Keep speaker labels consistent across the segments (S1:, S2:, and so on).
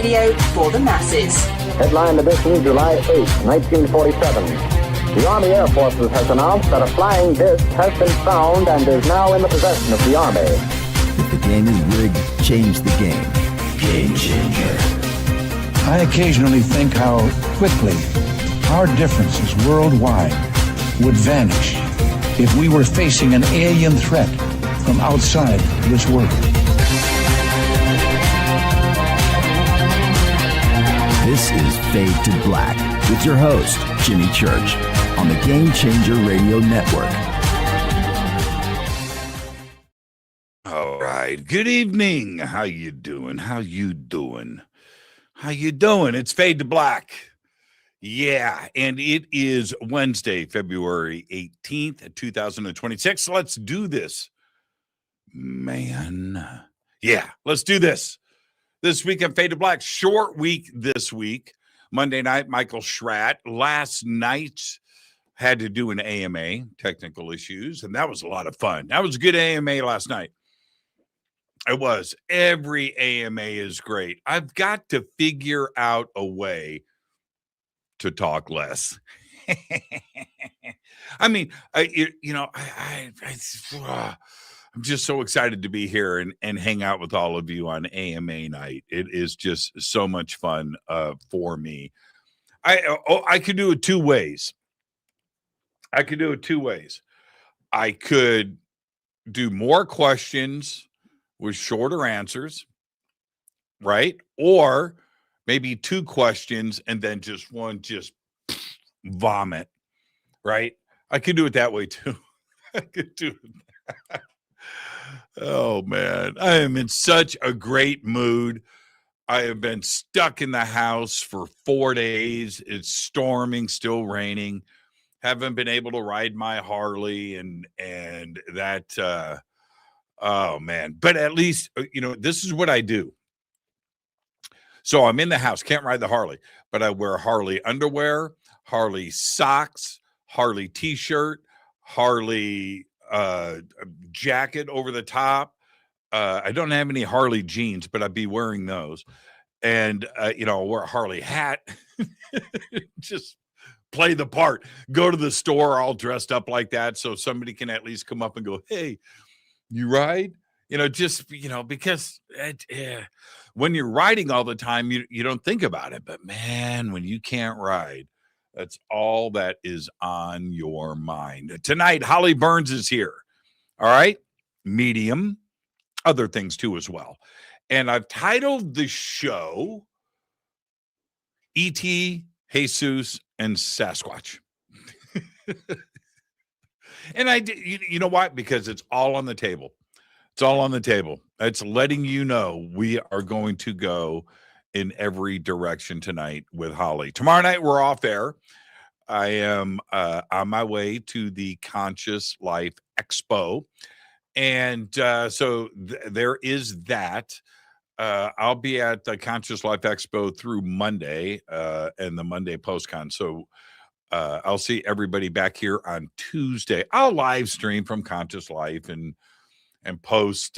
S1: radio for the masses.
S2: Headline edition, July 8, 1947. The Army Air Forces has announced that a flying disc has been found and is now in the possession of the Army.
S3: If the game is rigged, change the game. Game changer.
S4: I occasionally think how quickly our differences worldwide would vanish if we were facing an alien threat from outside this world.
S3: This is Fade to Black with your host, Jimmy Church, on the Game Changer Radio Network.
S5: All right. Good evening. How you doing? How you doing? How you doing? It's Fade to Black. Yeah, and it is Wednesday, February 18th, 2026. Let's do this, man. Yeah, let's do this. This week on Fade to Black, short week this week. Monday night, Michael Schratt. Last night, had to do an AMA, technical issues, and that was a lot of fun. That was a good AMA last night. It was. Every AMA is great. I've got to figure out a way to talk less. I mean, I'm just so excited to be here and hang out with all of you on AMA night. It is just so much fun for me. I could do it two ways. I could do more questions with shorter answers, right? Or maybe two questions and then just one vomit, right? I could do it that way too. I could do it. Oh, man. I am in such a great mood. I have been stuck in the house for 4 days. It's storming, still raining. Haven't been able to ride my Harley and that, oh, man. But at least, this is what I do. So I'm in the house, can't ride the Harley, but I wear Harley underwear, Harley socks, Harley t-shirt, Harley jacket over the top. I don't have any Harley jeans, but I'd be wearing those. And, I'll wear a Harley hat, just play the part, go to the store all dressed up like that. So somebody can at least come up and go, hey, you ride? Because when you're riding all the time, you don't think about it. But, man, when you can't ride, that's all that is on your mind. Tonight, Holly Burns is here. All right? Medium. Other things, too, as well. And I've titled the show E.T., Jesus, and Sasquatch. And I did, you know why? Because it's all on the table. It's all on the table. It's letting you know we are going to go in every direction tonight with Holly. Tomorrow night, we're off air. I am on my way to the Conscious Life Expo. And so there is that. I'll be at the Conscious Life Expo through Monday and the Monday PostCon. So I'll see everybody back here on Tuesday. I'll live stream from Conscious Life and post.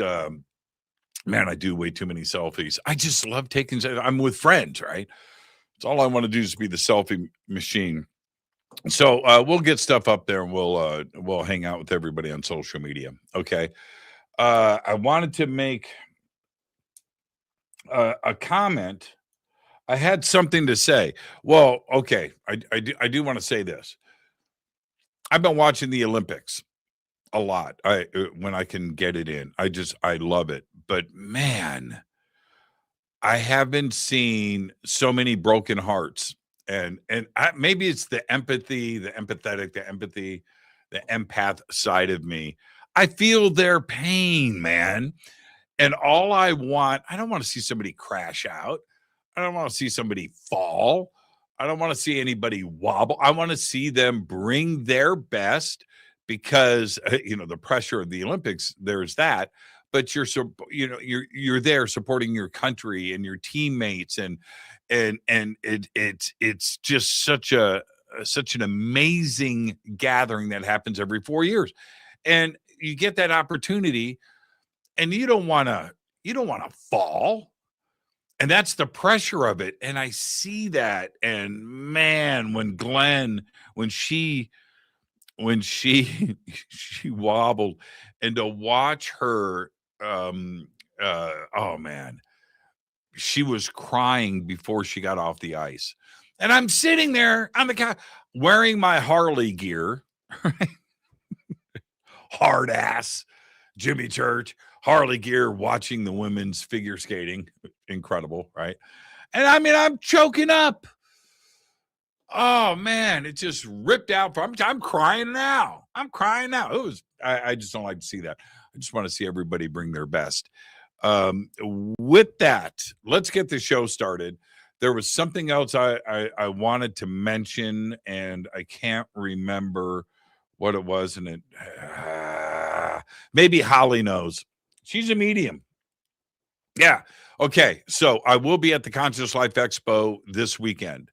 S5: Man, I do way too many selfies. I just love taking. I'm with friends, right? It's all I want to do is be the selfie machine. So we'll get stuff up there and we'll hang out with everybody on social media. Okay. I wanted to make a comment. I had something to say. Well, okay. I do want to say this. I've been watching the Olympics a lot. When I can get it in, I love it. But man, I haven't seen so many broken hearts, and maybe it's the empathy, the empath side of me. I feel their pain, man. And all I don't want to see somebody crash out. I don't want to see somebody fall. I don't want to see anybody wobble. I want to see them bring their best. Because the pressure of the Olympics, there's that, but you're there supporting your country and your teammates, and it's just such an amazing gathering that happens every 4 years, and you get that opportunity, and you don't want to fall. And that's the pressure of it. And I see that. And man, when she she wobbled, and to watch her, oh man, she was crying before she got off the ice. And I'm sitting there on the couch wearing my Harley gear, hard ass Jimmy Church, Harley gear, watching the women's figure skating. Incredible, right? And I mean, I'm choking up. Oh man, it just ripped out from. I'm crying now. I'm crying now. It was. I just don't like to see that. I just want to see everybody bring their best. With that, let's get the show started. There was something else I wanted to mention, and I can't remember what it was. And it maybe Holly knows. She's a medium. Yeah. Okay. So I will be at the Conscious Life Expo this weekend.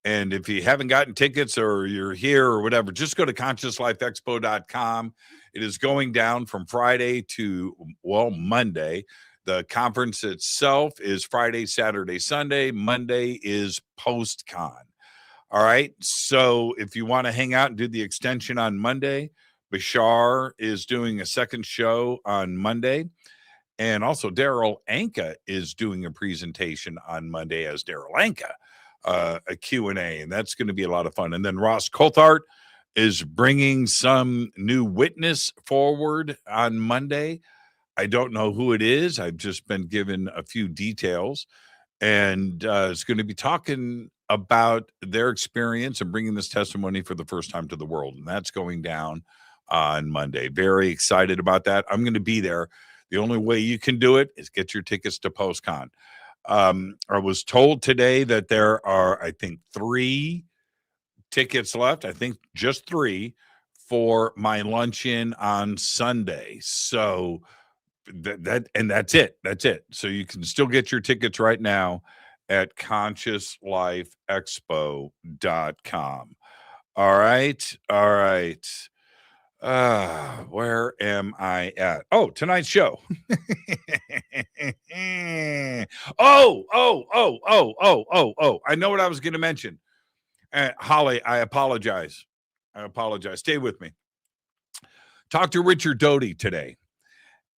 S5: And if you haven't gotten tickets or you're here or whatever, just go to consciouslifeexpo.com. It is going down from Friday to, Monday. The conference itself is Friday, Saturday, Sunday. Monday is post-con. All right. So if you want to hang out and do the extension on Monday, Bashar is doing a second show on Monday. And also Daryl Anka is doing a presentation on Monday as Daryl Anka. A Q&A, and that's going to be a lot of fun. And then Ross Coulthart is bringing some new witness forward on Monday. I don't know who it is. I've just been given a few details, and it's going to be talking about their experience and bringing this testimony for the first time to the world, and that's going down on Monday. Very excited about that. I'm going to be there. The only way you can do it is get your tickets to PostCon. I was told today that there are, I think, 3 tickets left. I think just 3 for my luncheon on Sunday. So that's it. That's it. So you can still get your tickets right now at consciouslifeexpo.com. All right. All right. Where am I at? Oh, tonight's show. Oh. I know what I was going to mention. Holly, I apologize. Stay with me. Talked to Richard Doty today.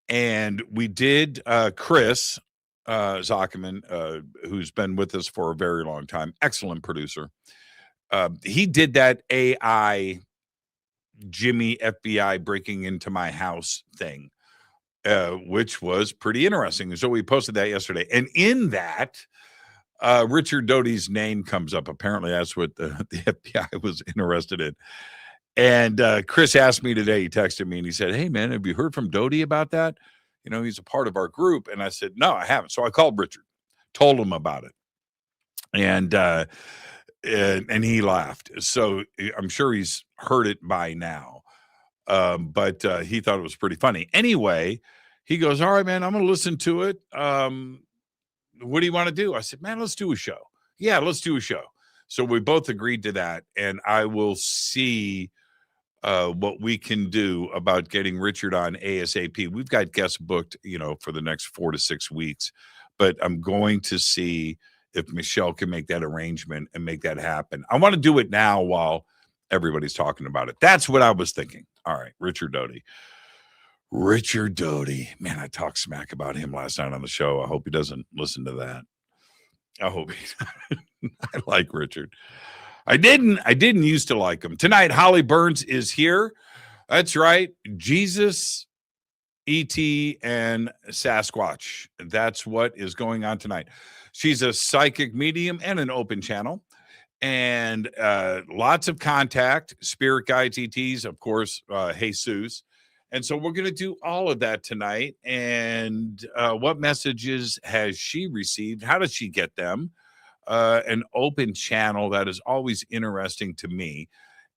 S5: And we did Chris Zuckerman, who's been with us for a very long time. Excellent producer. He did that AI Jimmy FBI breaking into my house thing, which was pretty interesting. So we posted that yesterday. And in that, Richard Doty's name comes up. Apparently that's what the FBI was interested in. And Chris asked me today, he texted me and he said, "Hey man, have you heard from Doty about that? You know, he's a part of our group." And I said, "No, I haven't." So I called Richard, told him about it. And he laughed. So I'm sure he's heard it by now. But he thought it was pretty funny. Anyway, he goes, "All right, man, I'm going to listen to it. What do you want to do?" I said, "Man, let's do a show." Yeah, let's do a show. So we both agreed to that. And I will see what we can do about getting Richard on ASAP. We've got guests booked, for the next 4 to 6 weeks. But I'm going to see if Michelle can make that arrangement and make that happen. I want to do it now while everybody's talking about it. That's what I was thinking. All right, Richard Doty. Man, I talked smack about him last night on the show. I hope he doesn't listen to that. I hope I like Richard. I didn't used to like him. Tonight, Holly Burns is here. That's right. Jesus, E.T., and Sasquatch. That's what is going on tonight. She's a psychic medium and an open channel, and lots of contact, spirit guides, ETs, of course, Jesus. And so we're going to do all of that tonight. And what messages has she received? How does she get them? An open channel, that is always interesting to me,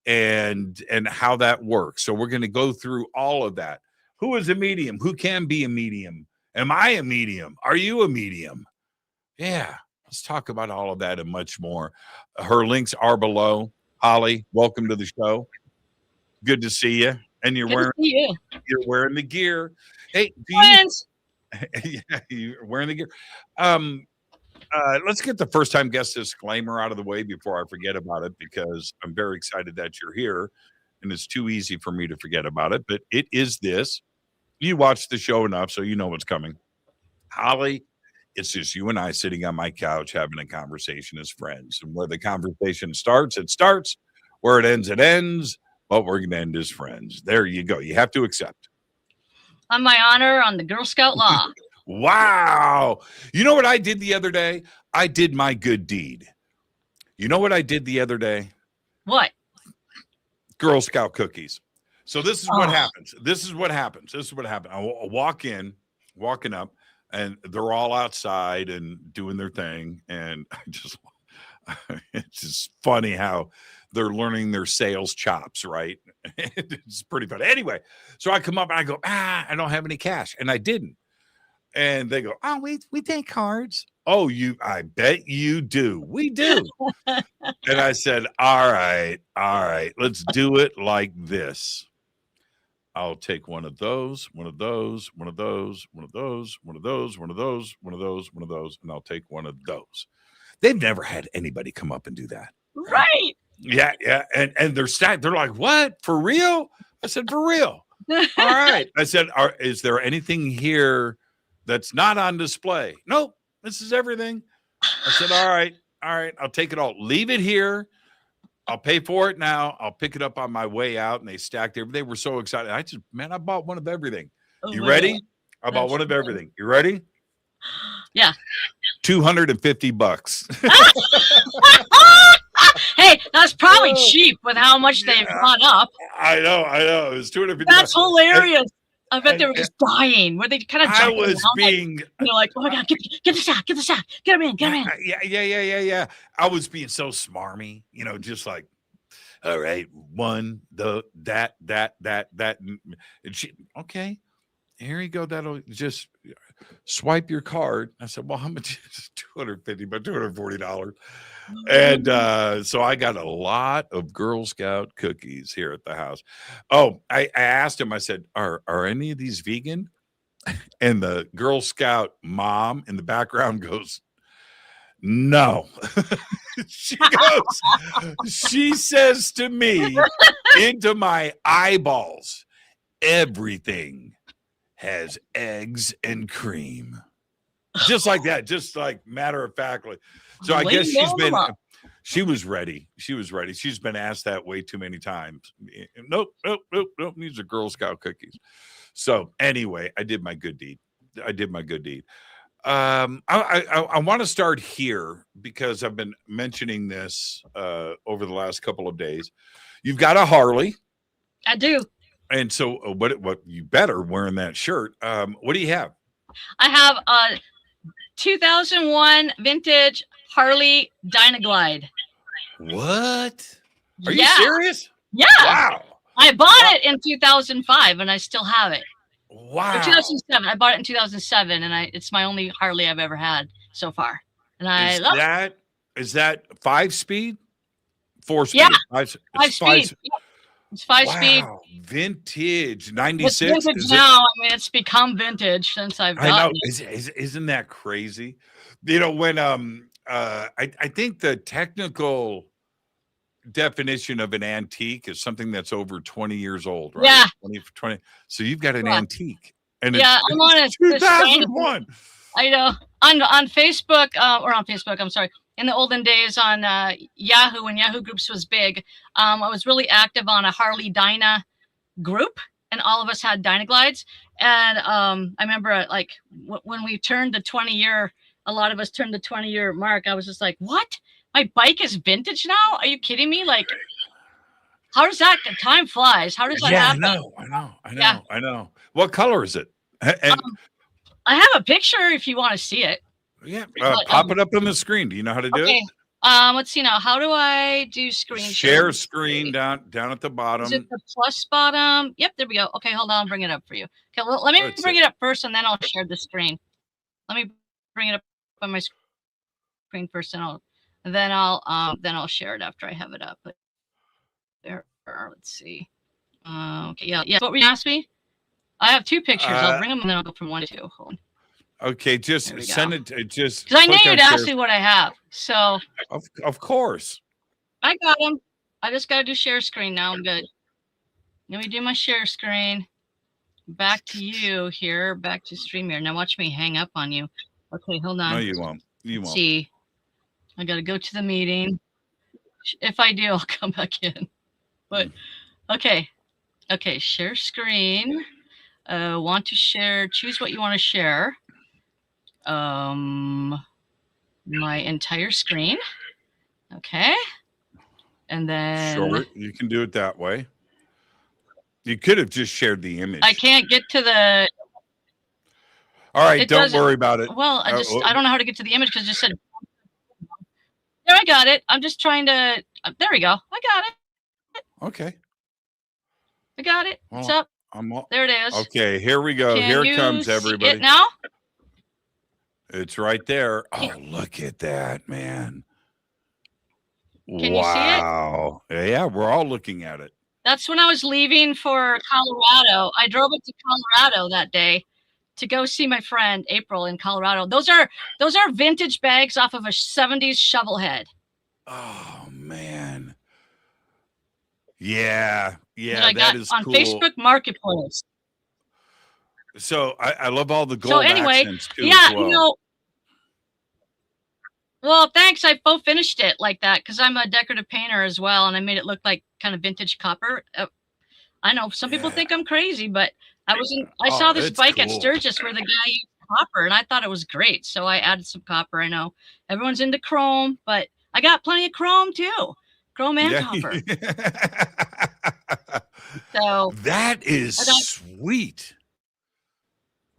S5: and how that works. So we're going to go through all of that. Who is a medium? Who can be a medium? Am I a medium? Are you a medium? Yeah, let's talk about all of that and much more. Her links are below. Holly, welcome to the show. Good to see you. And you're wearing the gear. Hey, you're wearing the gear. let's get the first time guest disclaimer out of the way before I forget about it, because I'm very excited that you're here and it's too easy for me to forget about it. But it is this. You watch the show enough, so you know what's coming. Holly, it's just you and I sitting on my couch having a conversation as friends. And where the conversation starts, it starts. Where it ends. But we're going to end as friends. There you go. You have to accept.
S6: On my honor, on the Girl Scout law.
S5: Wow. You know what I did the other day? I did my good deed. You know what I did the other day?
S6: What?
S5: Girl Scout cookies. So this is what happens. This is what happens. I walking up, and they're all outside and doing their thing. And it's just funny how they're learning their sales chops, right? It's pretty funny. Anyway, so I come up and I go, I don't have any cash. And I didn't. And they go, we take cards. Oh, I bet you do. We do. And I said, all right, let's do it like this. I'll take one of those, and I'll take one of those. They've never had anybody come up and do that.
S6: Right.
S5: Yeah. And they're like, what? For real? I said, for real. All right. I said, is there anything here that's not on display? Nope. This is everything. I said, all right. I'll take it all. Leave it here. I'll pay for it now. I'll pick it up on my way out. And they stacked it. They were so excited. I bought one of everything. You ready? I bought one of everything. You ready?
S6: Yeah.
S5: $250.
S6: Hey, that's probably cheap with how much they've gone up.
S5: I know. It was $250.
S6: That's hilarious. I bet they were just dying. Were they kind of jumping around, like oh my God, get the sack, get him in.
S5: Yeah. I was being so smarmy, just like, all right, one, that. And she, okay, here you go. That'll just swipe your card. I said, well, how much is $250, but $240. And so I got a lot of Girl Scout cookies here at the house. Oh, I asked him, I said, are any of these vegan? And the Girl Scout mom in the background goes, no. She says to me into my eyeballs, everything has eggs and cream. Just like that, just like matter of factly. So I guess she was ready. She's been asked that way too many times. Nope. These are Girl Scout cookies. So anyway, I did my good deed. I want to start here because I've been mentioning this over the last couple of days. You've got a Harley.
S6: I do.
S5: And so what you better wearing that shirt. What do you have?
S6: I have a 2001 vintage Harley Dynaglide.
S5: What? Are you serious?
S6: Yeah.
S5: Wow.
S6: I bought it in 2005 and I still have it.
S5: Wow.
S6: Or 2007. I bought it in 2007 and it's my only Harley I've ever had so far. And I love it.
S5: Is that 5-speed? 4-speed?
S6: Yeah.
S5: 5-speed.
S6: It's 5-speed.
S5: Vintage 96.
S6: It's vintage now. I mean, it's become vintage since I've gotten it.
S5: Isn't that crazy? When I think the technical definition of an antique is something that's over 20 years old, right?
S6: Yeah.
S5: 20. So you've got an antique. And
S6: I'm on it.
S5: 2001.
S6: I know. On Facebook, I'm sorry. In the olden days on Yahoo, when Yahoo Groups was big, I was really active on a Harley Dyna group, and all of us had Dynaglides. And I remember when we turned the 20-year, a lot of us turned the 20-year mark. I was just like, what? My bike is vintage now? Are you kidding me? Like, how does that? Time flies. How does that happen?
S5: I know. What color is it? And
S6: I have a picture if you want to see it.
S5: Yeah, pop it up on the screen. Do you know how to do it?
S6: Let's see now. How do I do screen
S5: share? Screen down at the bottom.
S6: Is it the plus bottom? Yep, there we go. Okay, hold on. I'll bring it up for you. Okay, well, let me bring it up first, and then I'll share the screen. Let me bring it up on my screen first, and then I'll share it after I have it up. But there, let's see. Okay, yeah. What were you asking me? I have two pictures. I'll bring them, and then I'll go from 1 to 2. Hold on.
S5: Okay, just
S6: There we
S5: send
S6: go.
S5: it. Just
S6: Because I knew
S5: click on
S6: you'd ask
S5: share.
S6: me what I have. So
S5: Of course.
S6: I got them. I just got to do share screen now. I'm good. Let me do my share screen. Back to you here. Back to StreamYard. Now watch me hang up on you. Okay, hold on.
S5: No, you won't. You
S6: Let's
S5: won't.
S6: see. I got to go to the meeting. If I do, I'll come back in. But okay. Okay, share screen. Want to share, choose what you want to share. My entire screen. Okay. And then
S5: Sure, you can do it that way. You could have just shared the image.
S6: I can't get to the.
S5: All right,
S6: It
S5: don't
S6: doesn't-
S5: worry about it.
S6: Well, I don't know how to get to the image because it just said. There, I got it. I'm just trying to. There we go. I got it.
S5: Okay.
S6: I got it. What's
S5: Well,
S6: up? There it is.
S5: Okay, here we go.
S6: Can
S5: Here
S6: you
S5: comes
S6: see
S5: everybody.
S6: it now?
S5: It's right there. Oh, look at that, man.
S6: Can you see it?
S5: Wow. Yeah, we're all looking at it.
S6: That's when I was leaving for Colorado. I drove up to Colorado that day to go see my friend April in Colorado. Those are vintage bags off of a 70s shovel head.
S5: Oh man. Yeah,
S6: That I
S5: that
S6: got
S5: is
S6: on
S5: cool.
S6: Facebook Marketplace.
S5: So I love all the gold
S6: So anyway,
S5: accents too.
S6: yeah,
S5: as well.
S6: you know. Well, thanks. I both finished it like that because I'm a decorative painter as well, and I made it look like kind of vintage copper. I know some people think I'm crazy, but I wasn't. I saw this
S5: it's
S6: bike at
S5: cool.
S6: Sturgis where the guy used copper, and I thought it was great. So I added some copper. I know everyone's into chrome, but I got plenty of chrome too, chrome and copper. So
S5: that is sweet.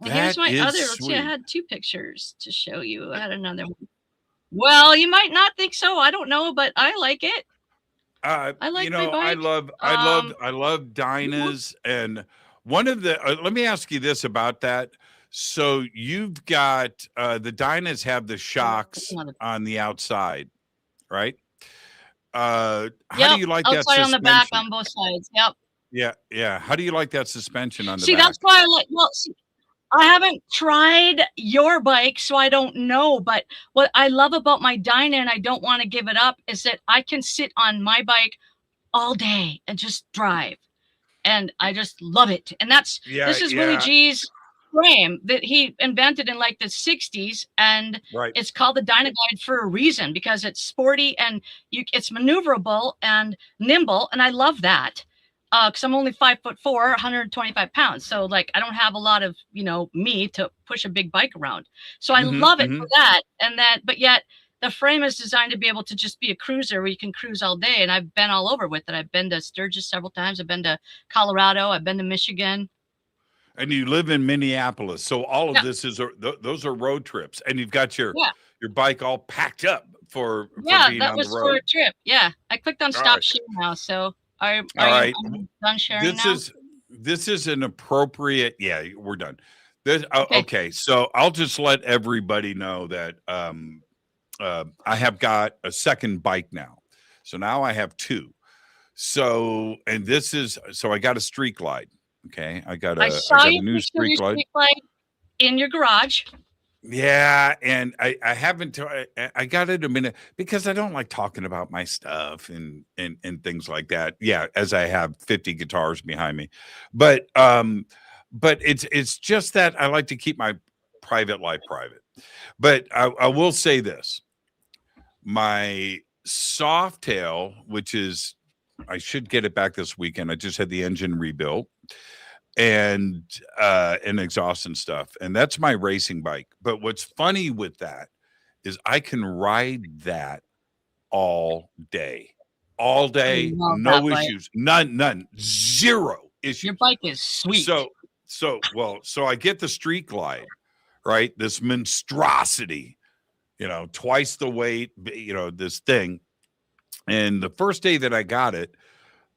S6: And here's my other. Let's see, I
S5: sweet.
S6: had 2 pictures to show you. I had another one. Well, you might not think so. I don't know, but I like it. I like my bike.
S5: I love Dinah's, and one of the. Let me ask you this about that. So you've got the Dinah's have the shocks on the outside, right? How do you like that
S6: outside
S5: suspension?
S6: on the back on both sides? Yep.
S5: Yeah. How do you like that suspension on the
S6: See,
S5: back?
S6: that's why I like. Well, see, I haven't tried your bike, so I don't know. But what I love about my Dyna, and I don't want to give it up, is that I can sit on my bike all day and just drive, and I just love it. And this is Willie G's frame that he invented in like the 60s, and it's called the Dynaglide for a reason because it's sporty and it's maneuverable and nimble, and I love that. Because I'm only 5'4", 125 pounds. So like I don't have a lot of, me to push a big bike around. So I love it for that. But yet the frame is designed to be able to just be a cruiser where you can cruise all day. And I've been all over with it. I've been to Sturgis several times. I've been to Colorado. I've been to Michigan.
S5: And you live in Minneapolis. So all of this those are road trips. And you've got your bike all packed up for being on the road.
S6: Yeah, that was for a trip. Yeah. I clicked on stop share now. So Are you done sharing now?
S5: This is an appropriate. Yeah, we're done. Okay, so I'll just let everybody know that I have got a second bike now. So now I have 2. So I got a Street Glide. Okay, I got a new Street Glide
S6: in your garage.
S5: Yeah, and I haven't. I got it a minute because I don't like talking about my stuff and things like that. Yeah, as I have 50 guitars behind me, but it's just that I like to keep my private life private. But I will say this: my Softail, which is I should get it back this weekend. I just had the engine rebuilt and exhaust and stuff, and that's my racing bike. But what's funny with that is I can ride that all day, no issues, none, 0 issues.
S6: Your bike is sweet.
S5: So I get the Street Glide, right? This monstrosity, twice the weight, this thing. And the first day that I got it,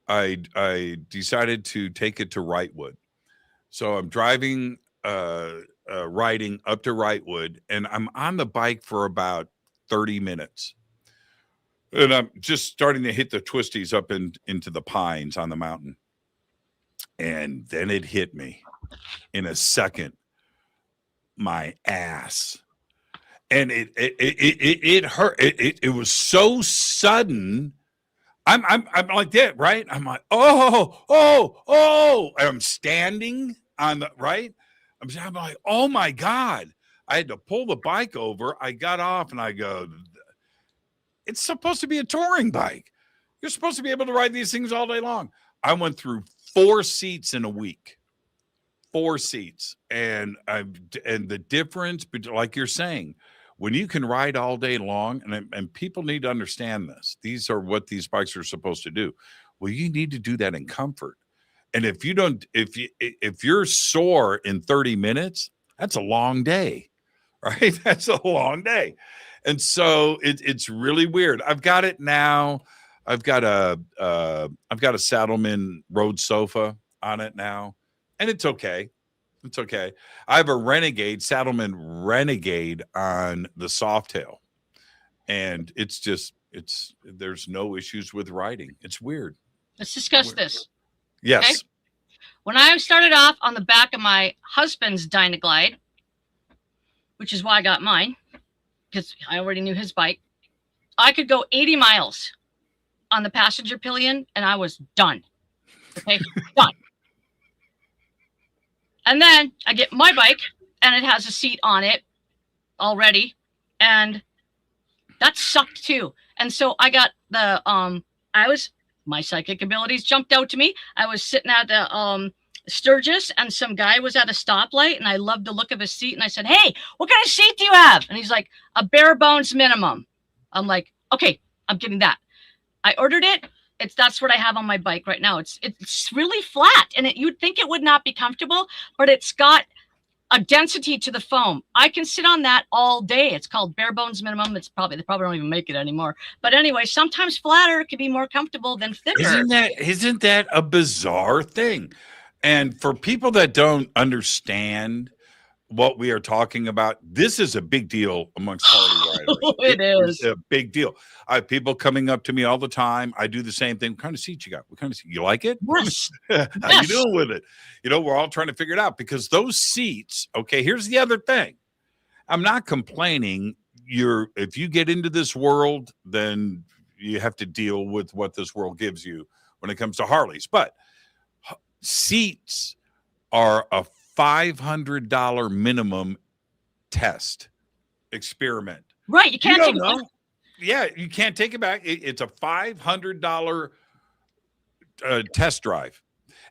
S5: I decided to take it to Wrightwood. So I'm driving, riding up to Wrightwood, and I'm on the bike for about 30 minutes. And I'm just starting to hit the twisties up into the pines on the mountain. And then it hit me in a second. my ass. And it hurt. It was so sudden. I'm like that, right? I'm like, oh. And I'm standing on the right. I'm like, oh my God. I had to pull the bike over. I got off and I go, it's supposed to be a touring bike. You're supposed to be able to ride these things all day long. I went through 4 seats in a week. 4 seats. And the difference, like you're saying, when you can ride all day long, and people need to understand this, these are what these bikes are supposed to do. Well, you need to do that in comfort. And if you don't, if you're sore in 30 minutes, that's a long day, right? That's a long day. And so it's really weird. I've got it now. I've got a Saddleman road sofa on it now, and it's okay. It's okay. I have a Saddleman Renegade on the Softail, and there's no issues with riding. It's weird.
S6: Let's discuss this.
S5: Yes.
S6: Okay? When I started off on the back of my husband's Dynaglide, which is why I got mine, because I already knew his bike, I could go 80 miles on the passenger pillion, and I was done. Okay, done. And then I get my bike, and it has a seat on it already, and that sucked too. And so I got the my psychic abilities jumped out to me. I was sitting at the Sturgis, and some guy was at a stoplight, and I loved the look of his seat, and I said, "Hey, what kind of seat do you have?" And he's like, "A bare bones minimum." I'm like, "Okay, I'm getting that." I ordered it. That's what I have on my bike right now. It's really flat, and you'd think it would not be comfortable, but it's got a density to the foam. I can sit on that all day. It's called bare bones minimum. They probably don't even make it anymore. But anyway, sometimes flatter can be more comfortable than thicker.
S5: Isn't that a bizarre thing? And for people that don't understand what we are talking about, this is a big deal amongst Harley riders.
S6: It is
S5: a big deal. I have people coming up to me all the time. I do the same thing. What kind of seat you got? What kind of seat? You like it?
S6: Yes.
S5: How you doing with it? We're all trying to figure it out, because those seats, okay, here's the other thing. I'm not complaining. If you get into this world, then you have to deal with what this world gives you when it comes to Harleys. But seats are a $500 minimum test experiment.
S6: Right. You can't take it back.
S5: Yeah, you can't take it back. It's a $500 test drive.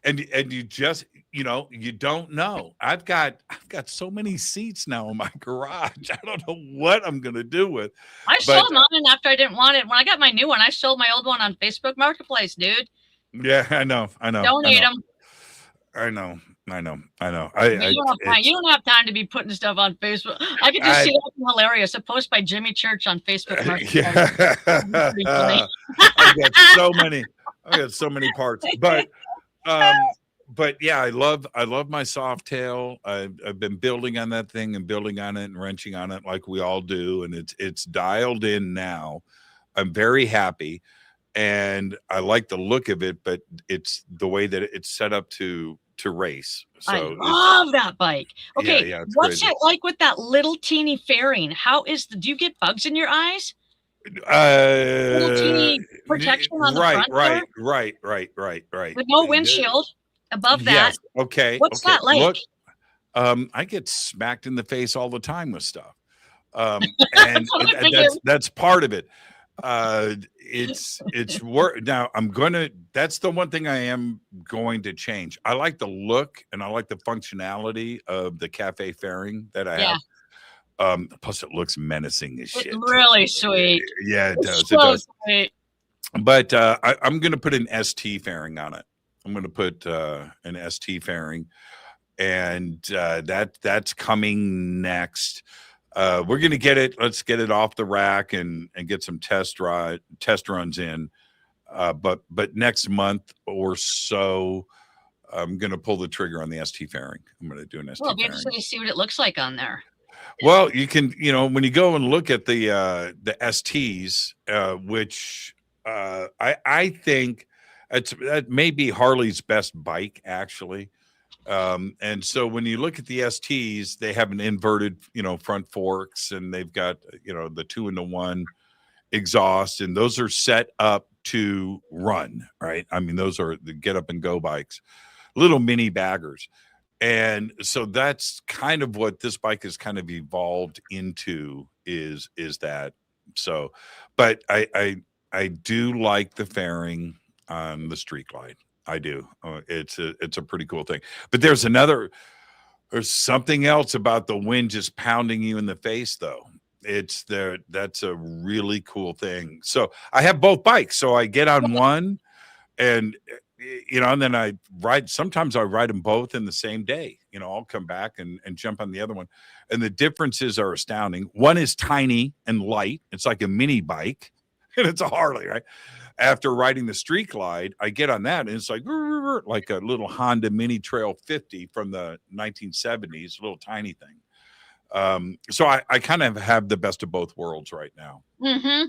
S5: And you just, you don't know. I've got so many seats now in my garage. I don't know what I'm going to do with.
S6: I sold mine after I didn't want it. When I got my new one, I sold my old one on Facebook Marketplace, dude.
S5: Yeah, I know.
S6: Don't need them.
S5: I know.
S6: You don't have time to be putting stuff on Facebook. I could just see that hilarious. A post by Jimmy Church on Facebook.
S5: Yeah. I got so many parts. But yeah, I love my Softail. I've been building on that thing and building on it and wrenching on it like we all do, and it's dialed in now. I'm very happy, and I like the look of it, but it's the way that it's set up to race. So
S6: I love that bike. Okay,
S5: yeah,
S6: what's
S5: crazy.
S6: it like with that little teeny fairing? Do you get bugs in your eyes? Little teeny protection on the front there?
S5: Right.
S6: With no windshield above that.
S5: Yes. Okay.
S6: What's that like?
S5: Look, I get smacked in the face all the time with stuff. And that's part of it. It's work. Now that's the one thing I am going to change. I like the look and I like the functionality of the cafe fairing that I have. Plus it looks menacing as shit.
S6: It's really sweet.
S5: Yeah, it does.
S6: Sweet.
S5: But I'm going to put an ST fairing on it. I'm going to put an ST fairing, and that's coming next. We're going to get it. Let's get it off the rack and get some test runs in. But next month or so, I'm going to pull the trigger on the ST fairing. I'm going to do an ST fairing.
S6: Be interested to see what it looks like on there.
S5: Well, you can, when you go and look at the STs, which I think that may be Harley's best bike, actually. And so when you look at the STs, they have an inverted, front forks, and they've got, the 2-in-1 exhaust, and those are set up to run, right? I mean, those are the get up and go bikes, little mini baggers. And so that's kind of what this bike has kind of evolved into is that. So, but I do like the fairing on the Street Glide. I do. It's a pretty cool thing. But there's something else about the wind just pounding you in the face, though. That's a really cool thing. So I have both bikes. So I get on one, and and then I ride. Sometimes I ride them both in the same day. I'll come back and jump on the other one, and the differences are astounding. One is tiny and light. It's like a mini bike, and it's a Harley, right? After riding the Street Glide, I get on that, and it's like a little Honda Mini Trail 50 from the 1970s, a little tiny thing. So I kind of have the best of both worlds right now.
S6: Mm-hmm.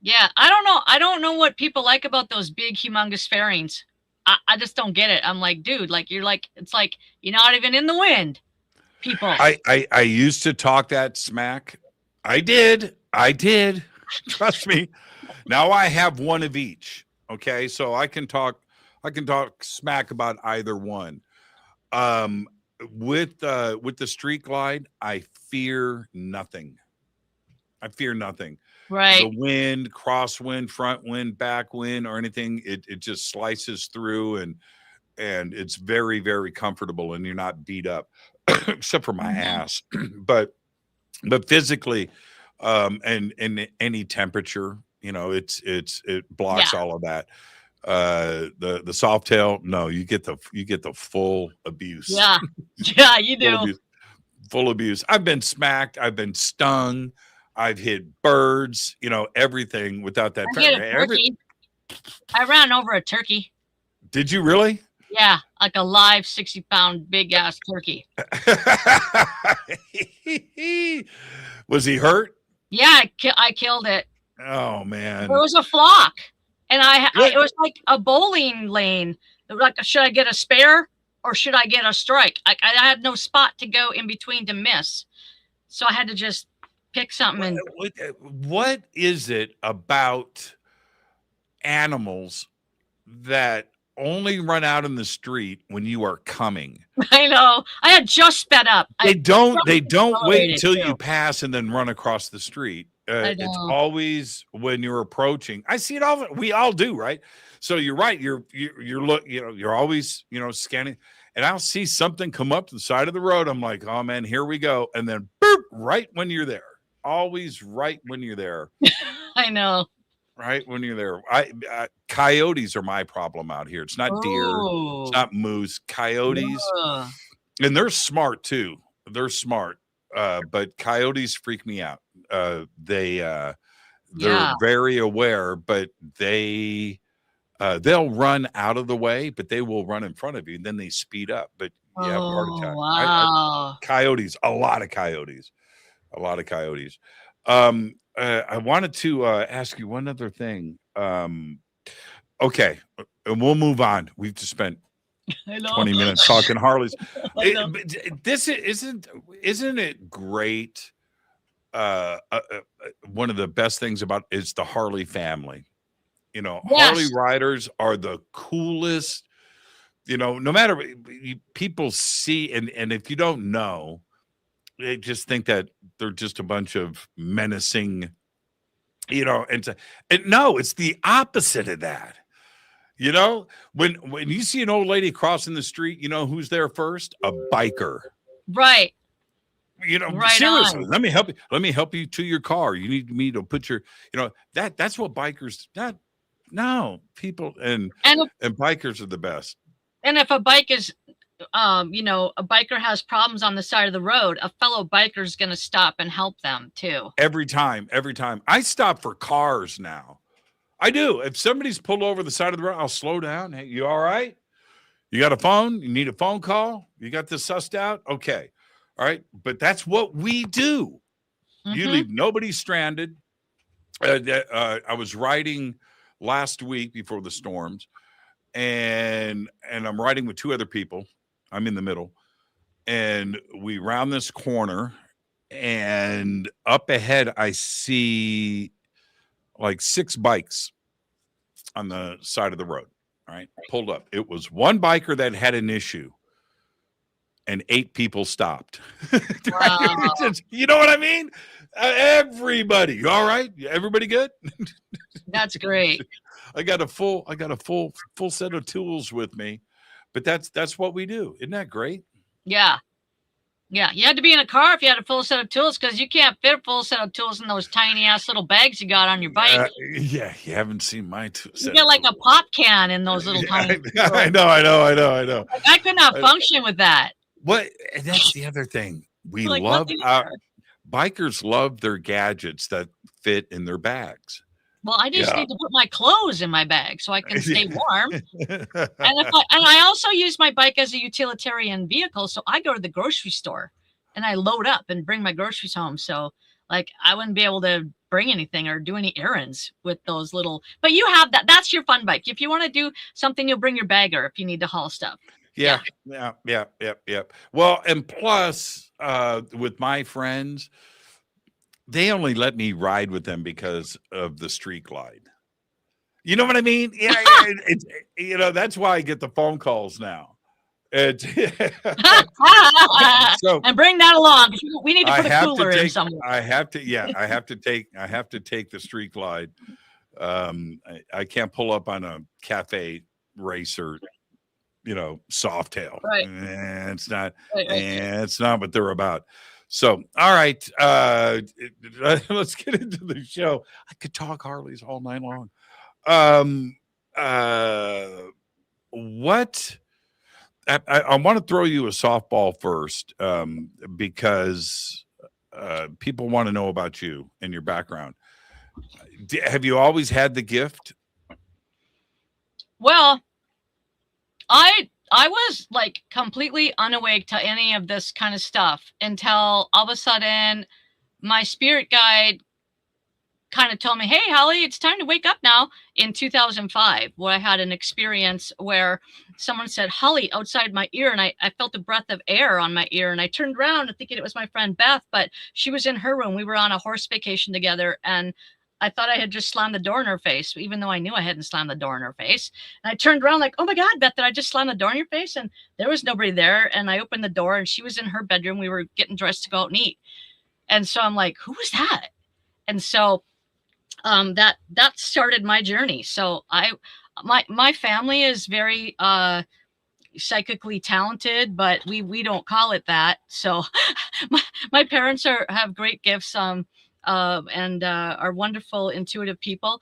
S6: Yeah, I don't know. I don't know what people like about those big, humongous fairings. I just don't get it. I'm like, dude, it's like you're not even in the wind, people.
S5: I used to talk that smack. I did. Trust me. Now I have one of each. Okay, so I can talk smack about either one. With the Street Glide, I fear nothing.
S6: Right.
S5: The wind, crosswind, front wind, back wind, or anything, it just slices through, and it's very, very comfortable, and you're not beat up, except for my ass. but physically, and any temperature, it blocks all of that. The soft tail, no, you get the full abuse.
S6: Yeah, yeah, you do.
S5: Full abuse. I've been smacked. I've been stung. I've hit birds. Everything without that.
S6: I hit a turkey. I ran over a turkey.
S5: Did you really?
S6: Yeah, like a live 60-pound big ass turkey.
S5: Was he hurt?
S6: Yeah, I killed it.
S5: Oh man!
S6: It was a flock, and it was like a bowling lane. It was like, should I get a spare or should I get a strike? I had no spot to go in between to miss, so I had to just pick something.
S5: What is it about animals that only run out in the street when you are coming?
S6: I know. I had just sped up.
S5: They don't wait until you pass and then run across the street. It's always when you're approaching. I see it all. We all do, right? So you're right. You're always, scanning, and I'll see something come up to the side of the road. I'm like, oh man, here we go. And then boop, right when you're there. Always right when you're there.
S6: I know.
S5: Right when you're there. Coyotes are my problem out here. It's not deer. It's not moose. Coyotes. And they're smart too. They're smart. But coyotes freak me out. They're very aware, but they'll run out of the way, but they will run in front of you, and then they speed up. But you have a heart attack.
S6: Wow.
S5: Coyotes, a lot of coyotes. I wanted to ask you one other thing. Okay, and we'll move on. We've just spent 20 minutes talking Harleys. This isn't it great? One of the best things about is the Harley family.
S6: Yes.
S5: Harley riders are the coolest. No matter people see, and if you don't know, they just think that they're just a bunch of menacing, and no, it's the opposite of that. When you see an old lady crossing the street, who's there first? A biker.
S6: Right.
S5: Right seriously, on. Let me help you to your car. You need me to put your, that's what bikers, people and bikers are the best.
S6: And if a bike is, a biker has problems on the side of the road, a fellow biker is going to stop and help them too. Every time.
S5: I stop for cars now. I do. If somebody's pulled over the side of the road, I'll slow down. Hey, you all right? You got a phone? You need a phone call? You got this sussed out? Okay. All right. But that's what we do. Mm-hmm. You leave nobody stranded. I was riding last week before the storms, and I'm riding with two other people. I'm in the middle, and we round this corner, and up ahead I see like 6 bikes on the side of the road. All right, pulled up. It was one biker that had an issue, and 8 people stopped.
S6: Wow.
S5: You know what I mean? Everybody, all right? Everybody good?
S6: That's great.
S5: I got a full set of tools with me, but that's what we do. Isn't that great?
S6: Yeah. Yeah. You had to be in a car if you had a full set of tools, because you can't fit a full set of tools in those tiny ass little bags you got on your bike.
S5: Yeah, you haven't seen my
S6: You get like a pop can in those little tiny.
S5: I know.
S6: Like, I could not function with that.
S5: What? And that's the other thing. We
S6: Like,
S5: love
S6: nothing
S5: our
S6: there.
S5: bikers love their gadgets that fit in their bags.
S6: Well, I just
S5: Yeah.
S6: need to put my clothes in my bag so I can stay warm. And I also use my bike as a utilitarian vehicle. So I go to the grocery store and I load up and bring my groceries home. So like I wouldn't be able to bring anything or do any errands with those little, but you have that. That's your fun bike. If you want to do something, you'll bring your bagger if you need to haul stuff.
S5: Yeah. Well, and plus, with my friends, they only let me ride with them because of the street glide. You know what I mean? Yeah, it's that's why I get the phone calls now. It's so,
S6: and bring that along. We need to put a cooler in somewhere.
S5: I have to take the street glide. I can't pull up on a cafe racer, Softail.
S6: Right.
S5: It's not.
S6: Right.
S5: It's not what they're about. So, all right, let's get into the show. I could talk Harleys all night long. What? I want to throw you a softball first, because people want to know about you and your background. Have you always had the gift?
S6: Well, I was like completely unawake to any of this kind of stuff until all of a sudden my spirit guide kind of told me, hey, Holly, it's time to wake up now, in 2005, where I had an experience where someone said, Holly, outside my ear. And I felt a breath of air on my ear. And I turned around thinking it was my friend Beth, but she was in her room. We were on a horse vacation together. And I thought I had just slammed the door in her face, even though I knew I hadn't slammed the door in her face. And I turned around like, oh my God, Beth, did I just slam the door in your face? And there was nobody there. And I opened the door and she was in her bedroom. We were getting dressed to go out and eat. And so I'm like, who was that? And so that started my journey. So my family is very psychically talented, but we don't call it that. So my parents have great gifts. And are wonderful, intuitive people,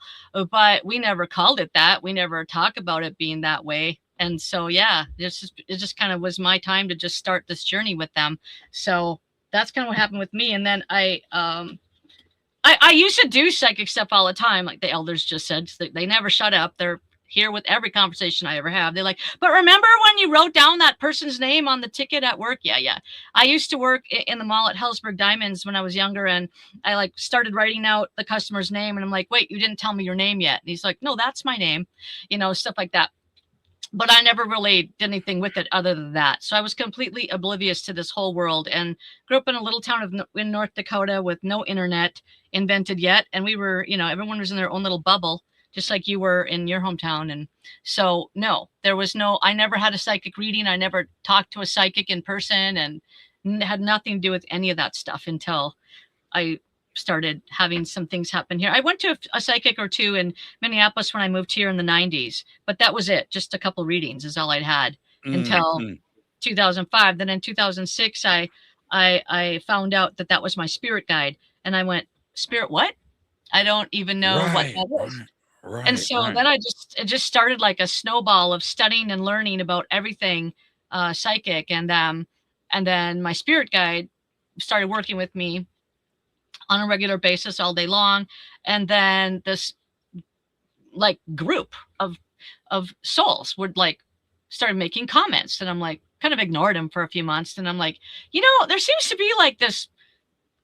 S6: but we never called it that. We never talk about it being that way. And so, yeah, it just kind of was my time to just start this journey with them. So that's kind of what happened with me. And then I used to do psychic stuff all the time. Like the elders just said, they never shut up. They're here with every conversation I ever have. They're like, but remember when you wrote down that person's name on the ticket at work? Yeah. I used to work in the mall at Hellsberg Diamonds when I was younger, and I like started writing out the customer's name, and I'm like, wait, you didn't tell me your name yet. And he's like, no, that's my name, stuff like that. But I never really did anything with it other than that. So I was completely oblivious to this whole world, and grew up in a little town in North Dakota with no internet invented yet. And we were, everyone was in their own little bubble, just like you were in your hometown. And so, no, I never had a psychic reading. I never talked to a psychic in person, and had nothing to do with any of that stuff until I started having some things happen here. I went to a psychic or two in Minneapolis when I moved here in the 90s, but that was it. Just a couple readings is all I'd had until 2005. Then in 2006, I found out that was my spirit guide, and I went, spirit what? I don't even know what that is. Right, and so then it just started like a snowball of studying and learning about everything psychic. And then my spirit guide started working with me on a regular basis all day long. And then this like group of souls would like started making comments, and I'm like kind of ignored them for a few months. And I'm like, there seems to be like this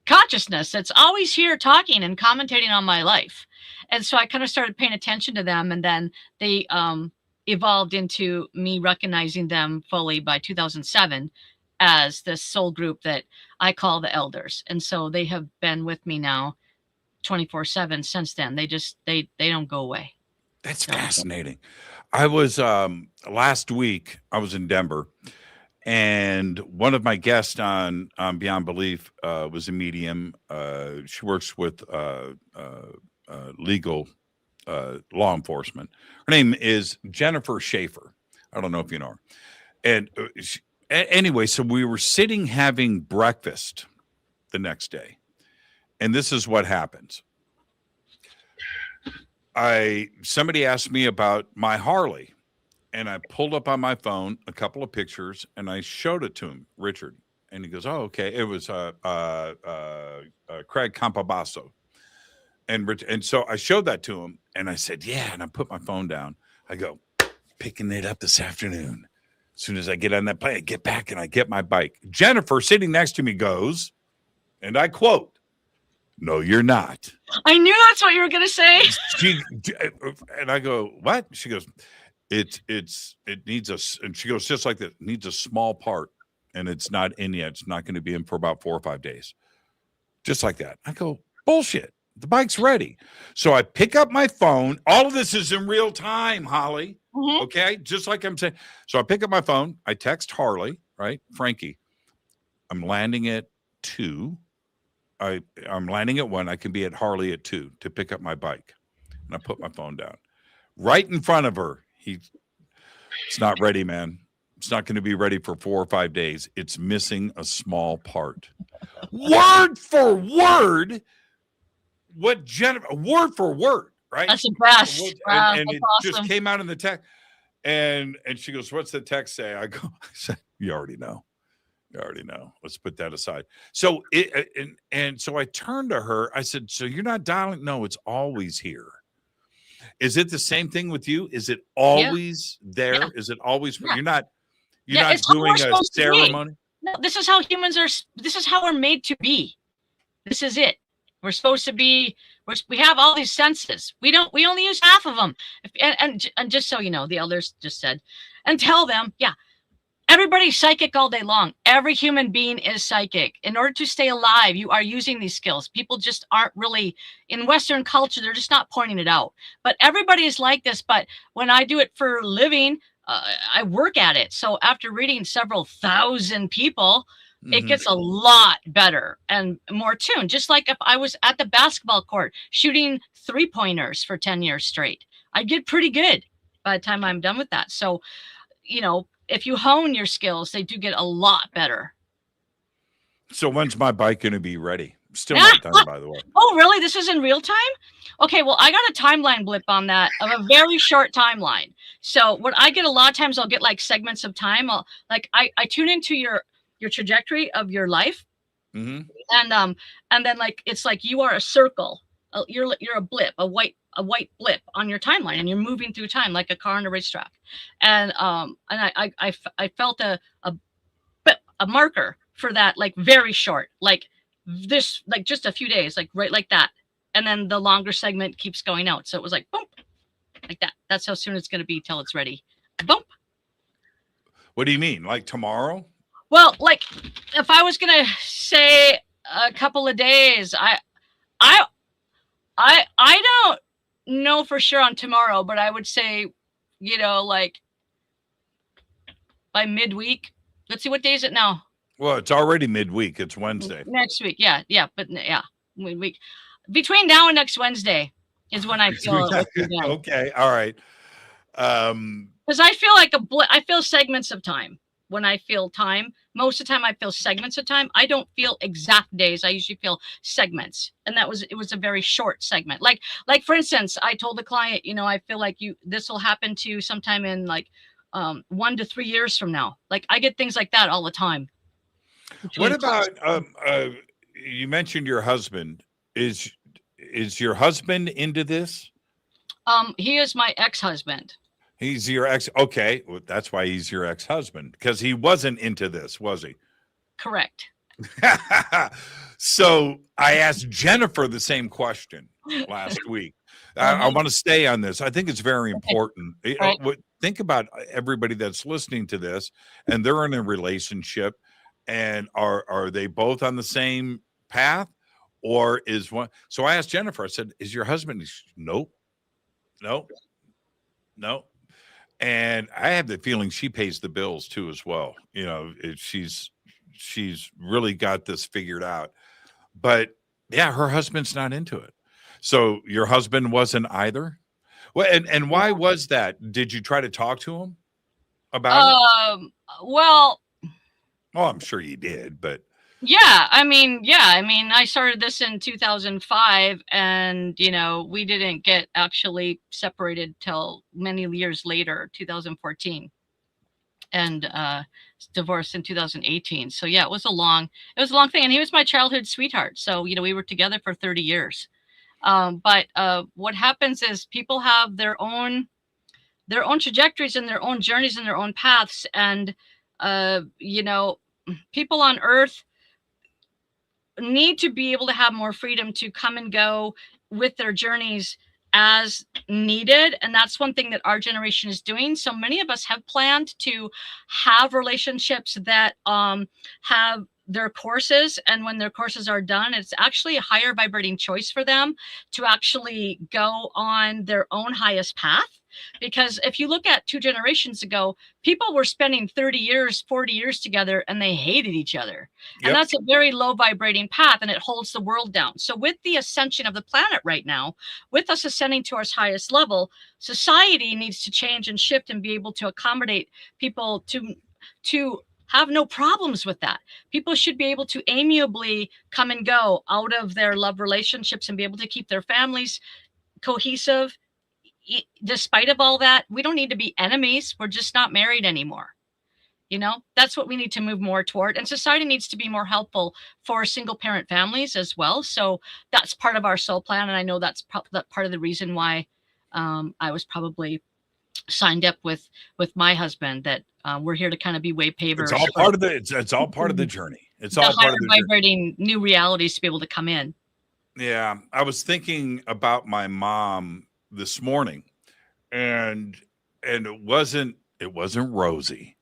S6: consciousness that's always here talking and commentating on my life. And so I kind of started paying attention to them, and then they evolved into me recognizing them fully by 2007 as this soul group that I call the elders. And so they have been with me now 24/7 since then. They don't go away.
S5: That's fascinating. I was last week I was in Denver, and one of my guests on Beyond Belief was a medium. She works with legal law enforcement. Her name is Jennifer Schaefer. I don't know if you know her. And anyway, so we were sitting having breakfast the next day, and this is what happens. Somebody asked me about my Harley, and I pulled up on my phone a couple of pictures, and I showed it to him, Richard, and he goes, "Oh, okay." It was Craig Campabasso, and so I showed that to him, and I said, "Yeah," and I put my phone down. I go, "Picking it up this afternoon. As soon as I get on that plane, I get back and I get my bike." Jennifer, sitting next to me, goes, and I quote, "No, you're not."
S6: I knew that's what you were going to say.
S5: And I go, "What?" She goes, it needs and she goes, "Just like that, it needs a small part, and it's not in yet. It's not going to be in for about 4 or 5 days." Just like that. I go, "Bullshit. The bike's ready." So I pick up my phone. All of this is in real time, Holly.
S6: Mm-hmm.
S5: Okay. Just like I'm saying. So I pick up my phone. I text Harley, right? Frankie, I'm landing at 2. I'm landing at 1. I can be at Harley at 2 to pick up my bike. And I put my phone down. Right in front of her. It's not ready, man. It's not going to be ready for 4 or 5 days. It's missing a small part. Word for word. What Jennifer, word for word, right?
S6: That's the best. Wow,
S5: and it
S6: awesome.
S5: just came out in the text. And she goes, "What's the text say?" I go, I said, You already know. Let's put that aside. So so I turned to her. I said, "So you're not dialing?" "No, it's always here." Is it the same thing with you? Is it always there? Yeah. Is it always? Yeah. You're not doing a ceremony?
S6: No, this is how humans are. This is how we're made to be. This is it. We're supposed to be. We have all these senses. We only use half of them. And just so you know, the elders just said, and tell them, yeah. Everybody's psychic all day long. Every human being is psychic. In order to stay alive, you are using these skills. People just aren't really, in Western culture, they're just not pointing it out. But everybody is like this. But when I do it for a living, I work at it. So after reading several thousand people, it gets a lot better and more tuned. Just like if I was at the basketball court shooting 3-pointers for 10 years straight, I get pretty good by the time I'm done with that. So, you know, if you hone your skills, they do get a lot better.
S5: So when's my bike going to be ready? Still not done, by the way.
S6: Oh, really? This is in real time? Okay, well, I got a timeline blip on that of a very short timeline. So what I get a lot of times, I'll get like segments of time. I tune into your trajectory of your life. Mm-hmm. And then like, it's like you are a circle. You're a blip, a white blip on your timeline, and you're moving through time like a car on a racetrack. And I felt a marker for that, like very short, like this, like just a few days, like right like that. And then the longer segment keeps going out. So it was like, boom, like that. That's how soon it's going to be till it's ready. Boom.
S5: What do you mean? Like tomorrow?
S6: Well, like if I was going to say a couple of days, I don't know for sure on tomorrow, but I would say, you know, like by midweek. Let's see, what day is it now?
S5: Well, it's already midweek. It's Wednesday.
S6: Next week. Yeah. Midweek. Between now and next Wednesday is when I feel it.
S5: Okay. All right.
S6: Because I feel like I feel segments of time. When I feel time, most of the time I feel segments of time. I don't feel exact days. I usually feel segments. And it was a very short segment. Like for instance, I told the client, you know, I feel like this will happen to you sometime in like 1 to 3 years from now. Like I get things like that all the time.
S5: What about you mentioned your husband. Is your husband into this?
S6: He is my ex-husband.
S5: He's your ex. Okay. Well, that's why he's your ex-husband, because he wasn't into this, was he?
S6: Correct.
S5: So I asked Jennifer the same question last week. I want to stay on this. I think it's very important.
S6: Right.
S5: think about everybody that's listening to this, and they're in a relationship, and are they both on the same path, or is one? So I asked Jennifer. I said, "Is your husband?" Nope, nope, nope. And I have the feeling she pays the bills too, as well. She's really got this figured out. But yeah, her husband's not into it. So your husband wasn't either. Well, and why was that? Did you try to talk to him about it?
S6: Well,
S5: Oh, I'm sure you did, but
S6: yeah, I mean, I started this in 2005, and we didn't get actually separated till many years later, 2014, and divorced in 2018. So yeah, it was a long thing, and he was my childhood sweetheart. So we were together for 30 years. But what happens is people have their own trajectories and their own journeys and their own paths, and people on Earth need to be able to have more freedom to come and go with their journeys as needed. And that's one thing that our generation is doing. So many of us have planned to have relationships that have their courses, and when their courses are done, it's actually a higher vibrating choice for them to actually go on their own highest path. Because if you look at 2 generations ago, people were spending 30 years, 40 years together, and they hated each other.
S5: Yep.
S6: And that's a very low vibrating path, and it holds the world down. So with the ascension of the planet right now, with us ascending to our highest level, society needs to change and shift and be able to accommodate people to have no problems with that. People should be able to amiably come and go out of their love relationships and be able to keep their families cohesive. Despite of all that, we don't need to be enemies. We're just not married anymore. That's what we need to move more toward. And society needs to be more helpful for single parent families as well. So that's part of our soul plan. And I know that's part of the reason why I was probably signed up with my husband, that we're here to kind of be way pavers.
S5: It's all part of it's all part of the journey. It's all part of the
S6: vibrating new realities to be able to come in.
S5: Yeah. I was thinking about my mom this morning, and it wasn't rosy.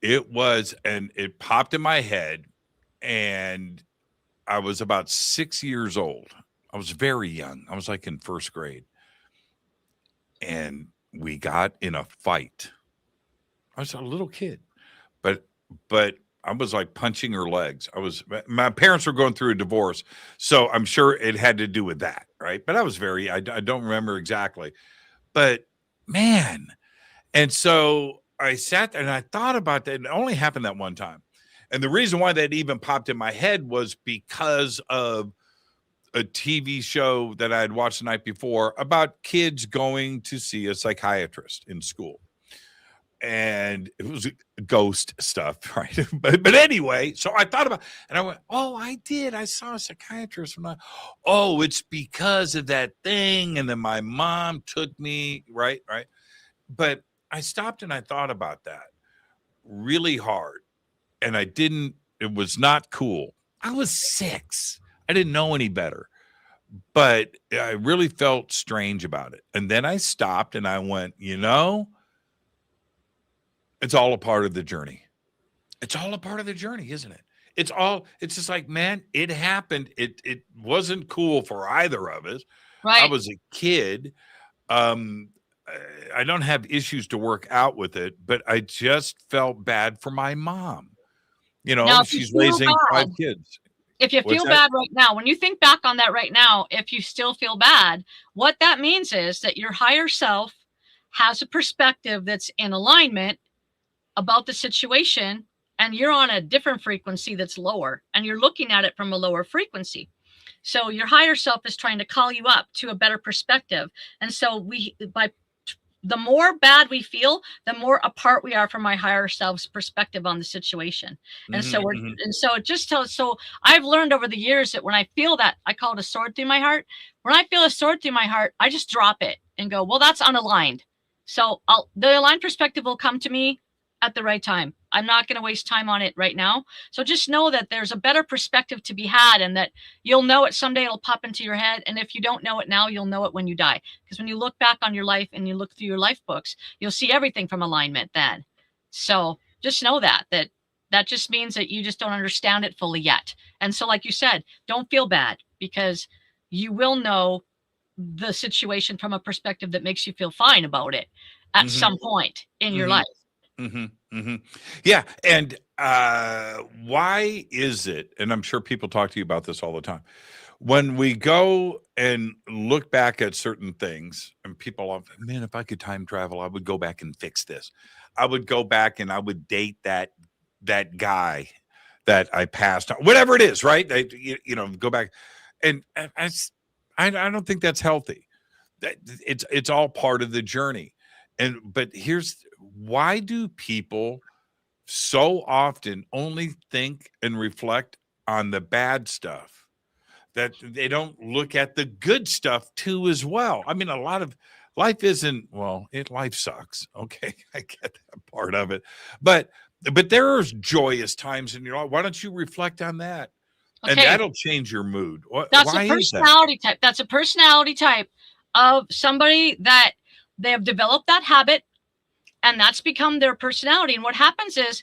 S5: It popped in my head, and I was about 6 years old. I was very young. I was like in first grade, and we got in a fight. I was a little kid, but I was like punching her legs. My parents were going through a divorce, so I'm sure it had to do with that, right? But I was I don't remember exactly, but man. And so I sat there and I thought about that. It only happened that one time. And the reason why that even popped in my head was because of a TV show that I had watched the night before about kids going to see a psychiatrist in school. And it was ghost stuff, right? But anyway, so I thought about, and I went, oh, I saw a psychiatrist. Oh, it's because of that thing. And then my mom took me, right. But I stopped and I thought about that really hard. And it was not cool. I was 6. I didn't know any better. But I really felt strange about it. And then I stopped and I went, it's all a part of the journey. It's all a part of the journey, isn't it? It's just like, man, it happened. It wasn't cool for either of us.
S6: Right.
S5: I was a kid. I don't have issues to work out with it, but I just felt bad for my mom.
S6: Now,
S5: she's raising 5 kids.
S6: If you feel bad right now, when you think back on that right now, if you still feel bad, what that means is that your higher self has a perspective that's in alignment about the situation, and you're on a different frequency that's lower, and you're looking at it from a lower frequency. So your higher self is trying to call you up to a better perspective. And so the more bad we feel, the more apart we are from my higher self's perspective on the situation. And so it just tells. So I've learned over the years that when I feel that, I call it a sword through my heart. When I feel a sword through my heart, I just drop it and go, well, that's unaligned. So the aligned perspective will come to me at the right time. I'm not going to waste time on it right now. So just know that there's a better perspective to be had, and that you'll know it someday. It'll pop into your head. And if you don't know it now, you'll know it when you die. Because when you look back on your life and you look through your life books, you'll see everything from alignment then. So just know that just means that you just don't understand it fully yet. And so, like you said, don't feel bad, because you will know the situation from a perspective that makes you feel fine about it at some point in your life.
S5: Yeah. And why is it, and I'm sure people talk to you about this all the time, when we go and look back at certain things, and people are, man, if I could time travel, I would go back and fix this. I would go back and I would date that guy that I passed on, whatever it is, right? Go back. And I don't think that's healthy. It's all part of the journey. But here's why do people so often only think and reflect on the bad stuff, that they don't look at the good stuff too as well? I mean, a lot of life isn't, life sucks. Okay, I get that part of it. But there's joyous times in your life. Why don't you reflect on that? Okay. And that'll change your mood.
S6: That's a personality type. That's a personality type of somebody that they have developed that habit, and that's become their personality. And what happens is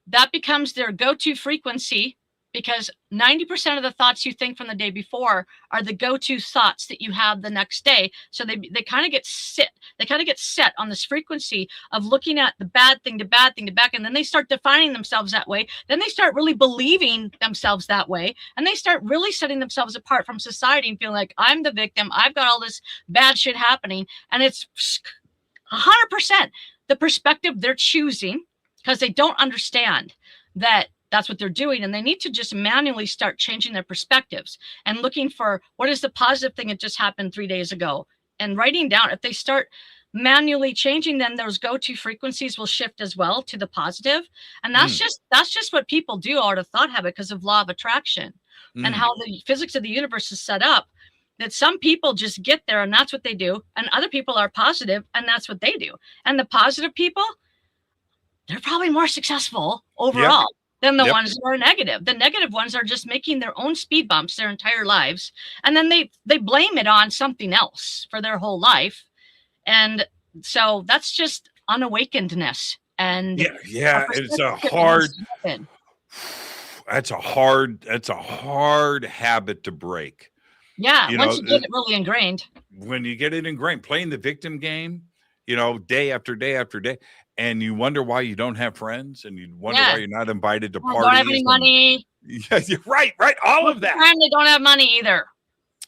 S6: that becomes their go-to frequency, because 90% of the thoughts you think from the day before are the go-to thoughts that you have the next day. So they kind of get set on this frequency of looking at the bad thing to bad thing to back, and then they start defining themselves that way. Then they start really believing themselves that way, and they start really setting themselves apart from society and feeling like, I'm the victim, I've got all this bad shit happening. And it's 100% the perspective they're choosing, because they don't understand that that's what they're doing. And they need to just manually start changing their perspectives and looking for, what is the positive thing that just happened 3 days ago, and writing down. If they start manually changing, then those go-to frequencies will shift as well to the positive. And that's just what people do out of thought habit, because of law of attraction and how the physics of the universe is set up, that some people just get there and that's what they do. And other people are positive and that's what they do. And the positive people, they're probably more successful overall than the ones that are negative. The negative ones are just making their own speed bumps their entire lives. And then they blame it on something else for their whole life. And so that's just unawakenedness. And
S5: it's a hard habit to break.
S6: Yeah, once you get it really ingrained.
S5: When you get it ingrained, playing the victim game, day after day after day, and you wonder why you don't have friends, and you wonder why you're not invited to parties.
S6: Don't have any money.
S5: Yeah, you're right. All of that.
S6: And they don't have money either.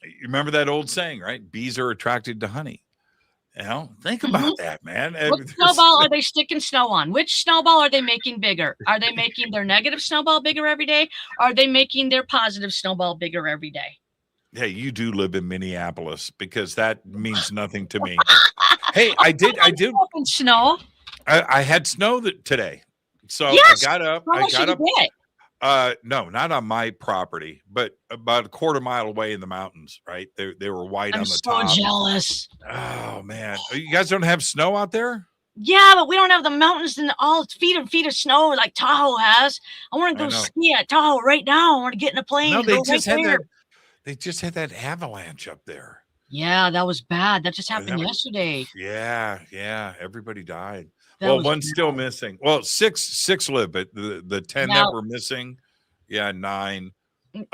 S5: You remember that old saying, right? Bees are attracted to honey. Think about that, man.
S6: What snowball are they sticking snow on? Which snowball are they making bigger? Are they making their negative snowball bigger every day? Or are they making their positive snowball bigger every day?
S5: Hey, you do live in Minneapolis, because that means nothing to me. Hey, I did.
S6: Snow.
S5: I had snow today. So I got up. No, not on my property, but about a quarter mile away in the mountains, right? They were white on the top.
S6: I'm so jealous.
S5: Oh, man. You guys don't have snow out there?
S6: Yeah, but we don't have the mountains and all feet and feet of snow like Tahoe has. I want to go ski at Tahoe right now. I want to get in a plane.
S5: No, they just had that avalanche up there.
S6: Yeah, that was bad. That just happened yesterday.
S5: Yeah. Everybody died. One's still missing. Well, six live, but the 10 that were missing, 9.
S6: May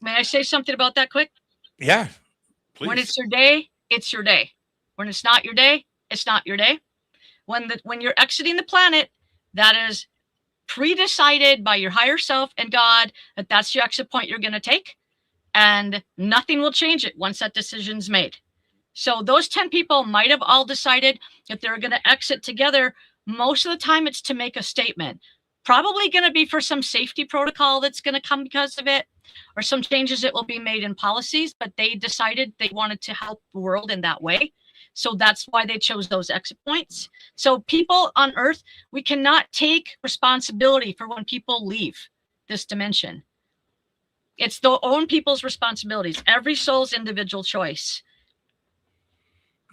S6: I say something about that quick?
S5: Yeah, please.
S6: When it's your day, it's your day. When it's not your day, it's not your day. When you're exiting the planet, that is pre-decided by your higher self and God that that's your exit point you're going to take, and nothing will change it once that decision's made. So those 10 people might have all decided that they're going to exit together. Most of the time it's to make a statement, probably going to be for some safety protocol that's going to come because of it, or some changes that will be made in policies, but they decided they wanted to help the world in that way. So that's why they chose those exit points. So people on Earth, we cannot take responsibility for when people leave this dimension. It's their own people's responsibilities. Every soul's individual choice.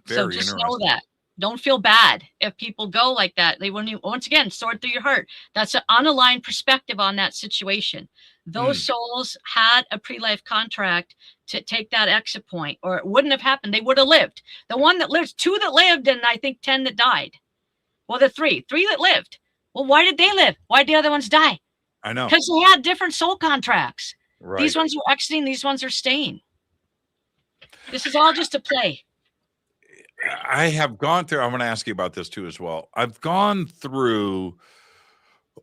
S6: So just know that. Don't feel bad if people go like that. They want you, once again, sort through your heart. That's an unaligned perspective on that situation. Those souls had a pre-life contract to take that exit point, or it wouldn't have happened. They would have lived. The one that lives, 2 that lived, and I think 10 that died. Well, the three that lived. Well, why did they live? Why did the other ones die?
S5: I know.
S6: Because they had different soul contracts.
S5: Right.
S6: These ones are exiting, these ones are staying. This is all just a play.
S5: I have gone through, I want to ask you about this too as well. I've gone through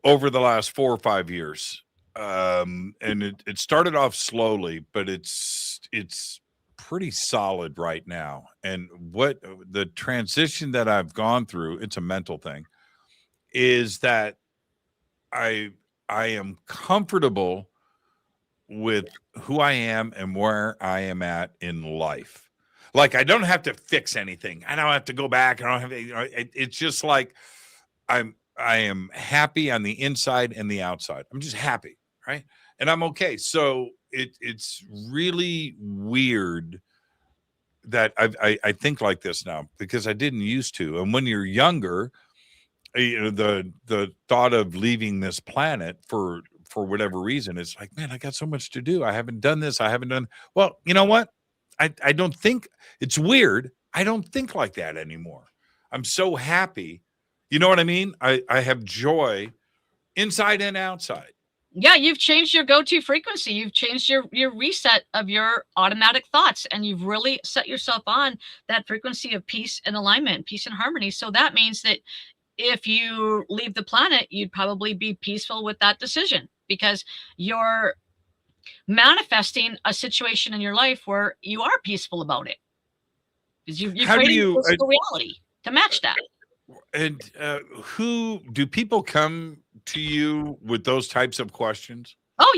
S5: over the last 4 or 5 years. And it started off slowly, but it's pretty solid right now. And what the transition that I've gone through, it's a mental thing, is that I am comfortable with who I am and where I am at in life. Like, I don't have to fix anything. I don't have to go back. I don't have to, it's just like I am happy on the inside and the outside. I'm just happy, right? And I'm okay. So it's really weird that I think like this now, because I didn't used to. And when you're younger, you know, the thought of leaving this planet for whatever reason, it's like, man, I got so much to do. I haven't done this. I haven't done. Well, you know what? I don't think, it's weird. I don't think like that anymore. I'm so happy. You know what I mean? I have joy inside and outside.
S6: Yeah, you've changed your go-to frequency. You've changed your reset of your automatic thoughts, and you've really set yourself on that frequency of peace and alignment, peace and harmony. So that means that if you leave the planet, you'd probably be peaceful with that decision, because you're manifesting a situation in your life where you are peaceful about it, because you're creating a physical reality to match that.
S5: And who do people come to you with those types of questions?
S6: Oh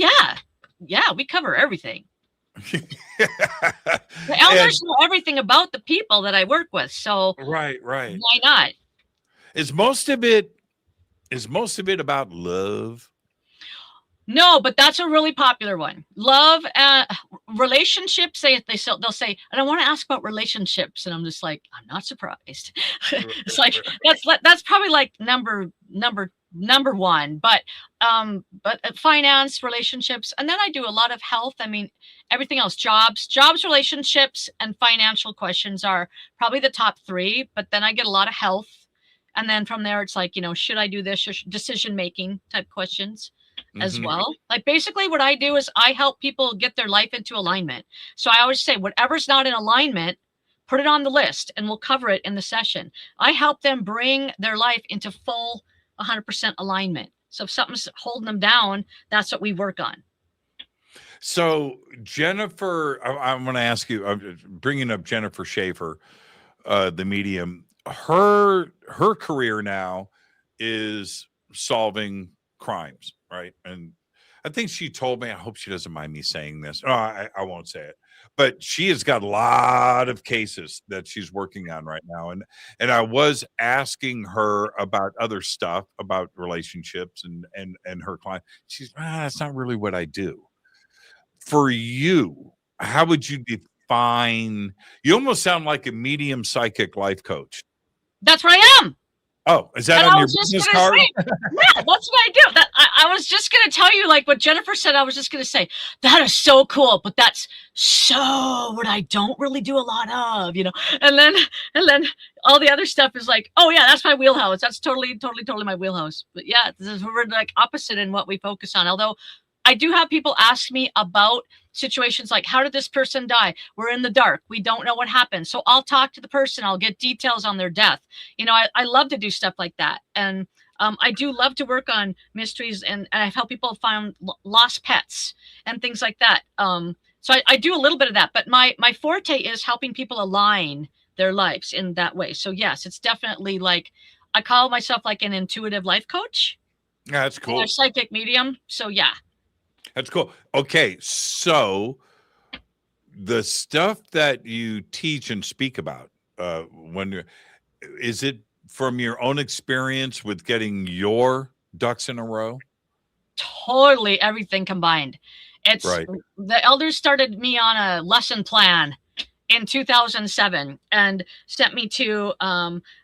S6: yeah, we cover everything. The elders know everything about the people that I work with, so
S5: right.
S6: Why not?
S5: Is most of it about love?
S6: No, but that's a really popular one. Love, relationships. They'll say, I don't want to ask about relationships, and I'm just like, I'm not surprised. It's like that's probably like number one. But finance, relationships, and then I do a lot of health. I mean, everything else, jobs, relationships, and financial questions are probably the top 3. But then I get a lot of health, and then from there, it's like, you know, should I do this? Decision making type questions as well. Like, basically what I do is I help people get their life into alignment. So I always say, whatever's not in alignment, put it on the list and we'll cover it in the session. I help them bring their life into full 100% alignment. So if something's holding them down, that's what we work on.
S5: So Jennifer, I'm going to ask you, I'm bringing up Jennifer Schaefer, the medium. Her career now is solving crimes, right? And I think she told me, I hope she doesn't mind me saying this. Oh, I won't say it, but she has got a lot of cases that she's working on right now. And I was asking her about other stuff, about relationships and her client. She's, that's not really what I do. For you, how would you define, you almost sound like a medium psychic life coach.
S6: That's where I am.
S5: Oh, is that on your business card?
S6: Yeah, that's what I do. I was just going to tell you, like what Jennifer said, I was just going to say, that is so cool, but that's so what I don't really do a lot of, you know? And then all the other stuff is like, oh yeah, that's my wheelhouse. That's totally my wheelhouse. But yeah, we're like opposite in what we focus on. Although I do have people ask me about situations like, how did this person die? We're in the dark. We don't know what happened. So I'll talk to the person. I'll get details on their death. You know, I love to do stuff like that. And I do love to work on mysteries, and I've helped people find lost pets and things like that. So I do a little bit of that, but my forte is helping people align their lives in that way. So yes, it's definitely like, I call myself like an intuitive life coach.
S5: Yeah, that's cool.
S6: Or psychic medium. So yeah.
S5: That's cool. Okay, so the stuff that you teach and speak about, is it from your own experience with getting your ducks in a row?
S6: Totally, everything combined. It's
S5: right.
S6: The elders started me on a lesson plan in 2007 and sent me to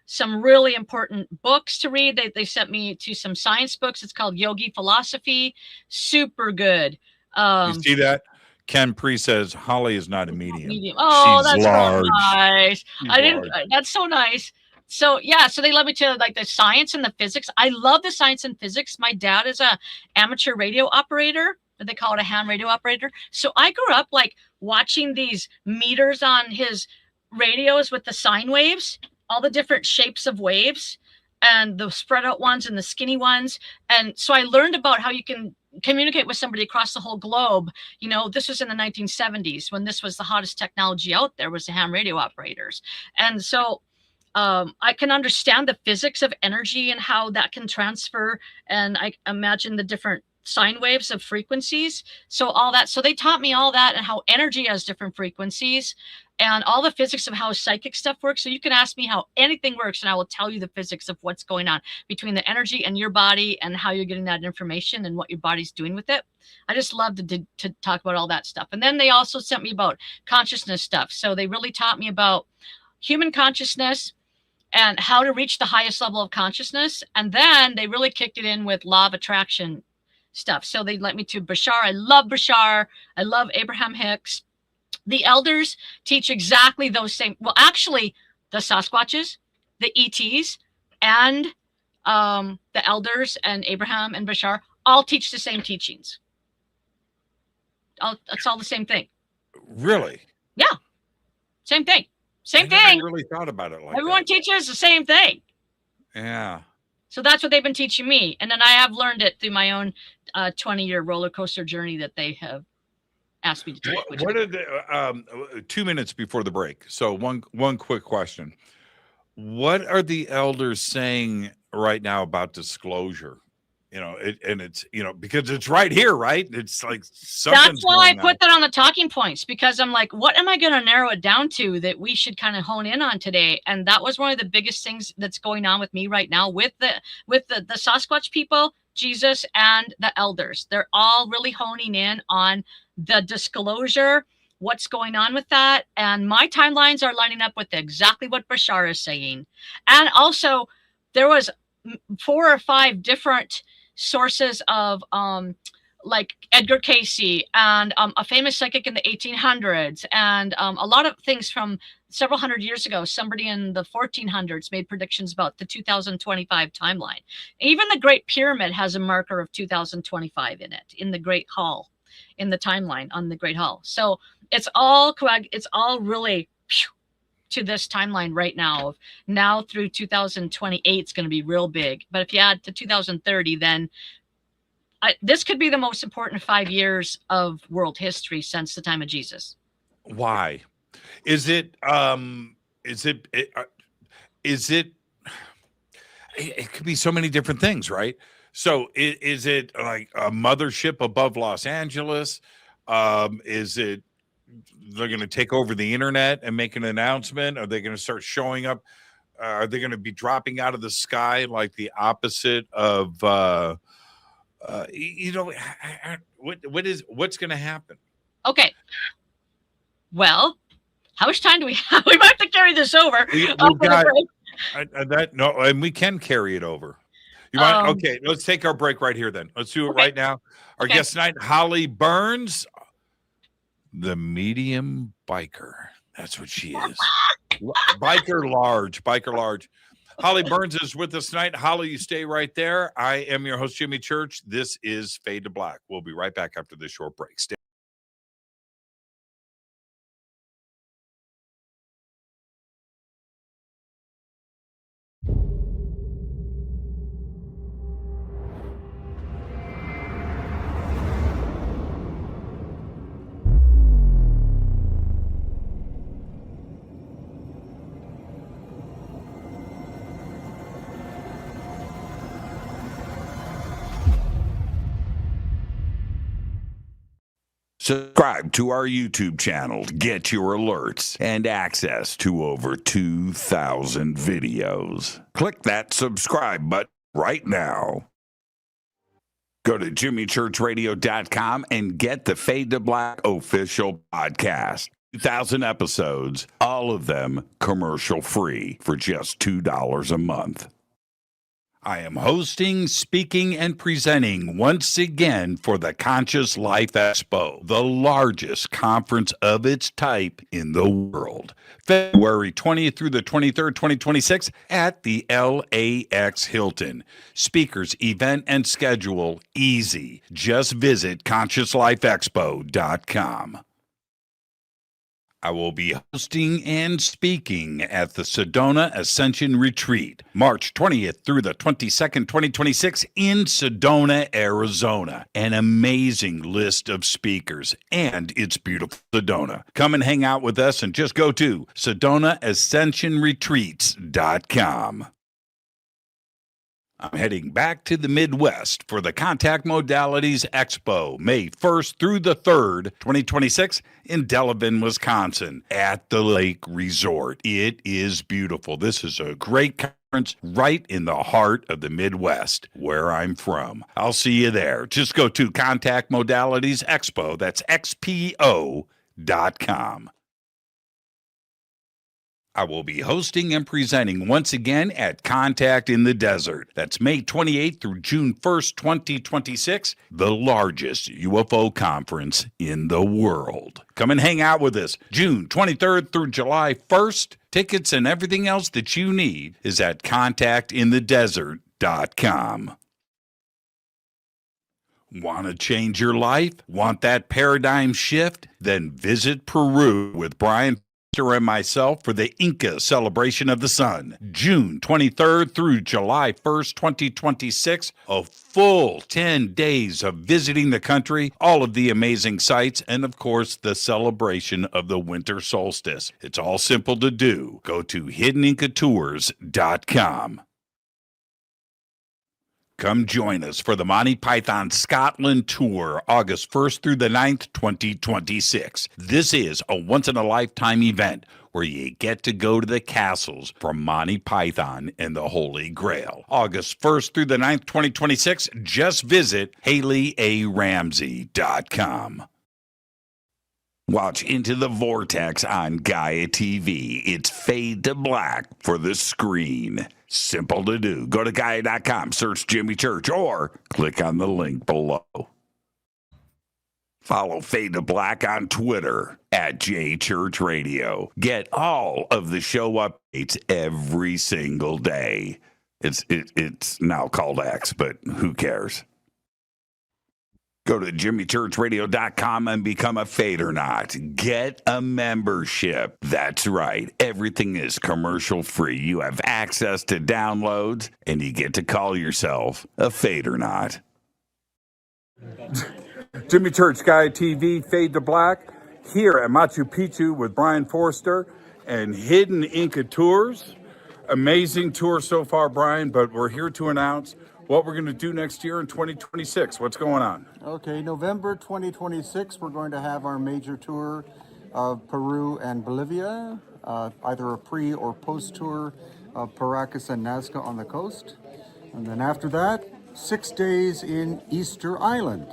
S6: some really important books to read. They sent me to some science books. It's called Yogi Philosophy. Super good.
S5: You see that? Ken Pre says Holly is not a medium.
S6: Oh,
S5: She's
S6: that's
S5: large.
S6: so nice.
S5: She's
S6: I didn't.
S5: large.
S6: That's so nice. So yeah, so they led me to like the science and the physics. I love the science and physics. My dad is a amateur radio operator. They call it a ham radio operator. So I grew up like watching these meters on his radios with the sine waves, all the different shapes of waves, and the spread out ones and the skinny ones. And so I learned about how you can communicate with somebody across the whole globe. You know, this was in the 1970s when this was the hottest technology out there, was the ham radio operators. And so I can understand the physics of energy and how that can transfer. And I imagine the different sine waves of frequencies. So all that. So they taught me all that and how energy has different frequencies and all the physics of how psychic stuff works. So you can ask me how anything works and I will tell you the physics of what's going on between the energy and your body and how you're getting that information and what your body's doing with it. I just love to talk about all that stuff. And then they also sent me about consciousness stuff. So they really taught me about human consciousness and how to reach the highest level of consciousness. And then they really kicked it in with law of attraction stuff. So they led me to Bashar. I love Bashar. I love Abraham Hicks. The elders teach exactly those same. Well, actually, the Sasquatches, the ETs, and the elders and Abraham and Bashar all teach the same teachings. It's all the same thing.
S5: Really?
S6: Yeah. Same thing. Same
S5: I
S6: thing.
S5: never really thought about it like
S6: Everyone
S5: that.
S6: teaches the same thing.
S5: Yeah.
S6: So that's what they've been teaching me. And then I have learned it through my own 20-year roller coaster journey that they have asked me to take.
S5: What are the 2 minutes before the break? So one quick question. What are the elders saying right now about disclosure? You know, it's, you know, because it's right here, right? It's like
S6: that's why I put that on the talking points, because I'm like, what am I going to narrow it down to that we should kind of hone in on today? And that was one of the biggest things that's going on with me right now with the Sasquatch people, Jesus, and the elders. They're all really honing in on the disclosure, what's going on with that. And my timelines are lining up with exactly what Bashar is saying. And also there was 4 or 5 different sources of like Edgar Cayce and a famous psychic in the 1800s and a lot of things from several hundred years ago. Somebody in the 1400s made predictions about the 2025 timeline. Even the Great Pyramid has a marker of 2025 in it, in the Great Hall, in the timeline on the Great Hall. So it's all really to this timeline right now. Now through 2028, it's going to be real big. But if you add to 2030, then this could be the most important 5 years of world history since the time of Jesus.
S5: Why? It could be so many different things, right? So is it like a mothership above Los Angeles? Is it they're going to take over the internet and make an announcement? Are they going to start showing up? Are they going to be dropping out of the sky like the opposite of, you know, what's going to happen?
S6: Okay. Well, how much time do we have? We might have to carry this over.
S5: We've got and we can carry it over. You want? Okay, let's take our break right here then. Let's do it right now. Our guest tonight, Holly Burns, the medium biker. That's what she is. Biker large. Holly Burns is with us tonight. Holly, you stay right there. I am your host, Jimmy Church. This is Fade to Black. We'll be right back after this short break. Stay. Subscribe to our YouTube channel to get your alerts and access to over 2,000 videos. Click that subscribe button right now. Go to jimmychurchradio.com and get the Fade to Black official podcast. 2,000 episodes, all of them commercial free for just $2 a month. I am hosting, speaking, and presenting once again for the Conscious Life Expo, the largest conference of its type in the world. February 20th through the 23rd, 2026 at the LAX Hilton. Speakers, event, and schedule easy. Just visit consciouslifeexpo.com. I will be hosting and speaking at the Sedona Ascension Retreat, March 20th through the 22nd, 2026 in Sedona, Arizona. An amazing list of speakers, and it's beautiful Sedona. Come and hang out with us and just go to SedonaAscensionRetreats.com. I'm heading back to the Midwest for the Contact Modalities Expo, May 1st through the 3rd, 2026, in Delavan, Wisconsin, at the Lake Resort. It is beautiful. This is a great conference right in the heart of the Midwest, where I'm from. I'll see you there. Just go to Contact Modalities Expo, that's XPO.com. I will be hosting and presenting once again at Contact in the Desert. That's May 28th through June 1st, 2026, the largest UFO conference in the world. Come and hang out with us June 23rd through July 1st. Tickets and everything else that you need is at contactinthedesert.com. Want to change your life? Want that paradigm shift? Then visit Peru with Brian and myself for the Inca Celebration of the Sun, June 23rd through July 1st, 2026. A full 10 days of visiting the country, all of the amazing sights, and of course, the celebration of the winter solstice. It's all simple to do. Go to hiddenincatours.com. Come join us for the Monty Python Scotland Tour, August 1st through the 9th, 2026. This is a once-in-a-lifetime event where you get to go to the castles from Monty Python and the Holy Grail. August 1st through the 9th, 2026. Just visit HaleyARamsey.com. Watch Into the Vortex on Gaia TV. It's fade to black for the screen. Simple to do. Go to Gaia.com, search Jimmy Church, or click on the link below. Follow Fade to Black on Twitter at JChurchRadio. Get all of the show updates every single day. It's now called X, but who cares? Go to jimmychurchradio.com and become a Fadernaut. Get a membership. That's right. Everything is commercial free. You have access to downloads, and you get to call yourself a Fadernaut.
S7: Jimmy Church, Gaia TV, Fade to Black, here at Machu Picchu with Brian Forster and Hidden Inca Tours. Amazing tour so far, Brian, but we're here to announce what we're going to do next year in 2026. What's going on?
S8: Okay, November 2026, we're going to have our major tour of Peru and Bolivia, either a pre or post tour of Paracas and Nazca on the coast. And then after that, 6 days in Easter Island.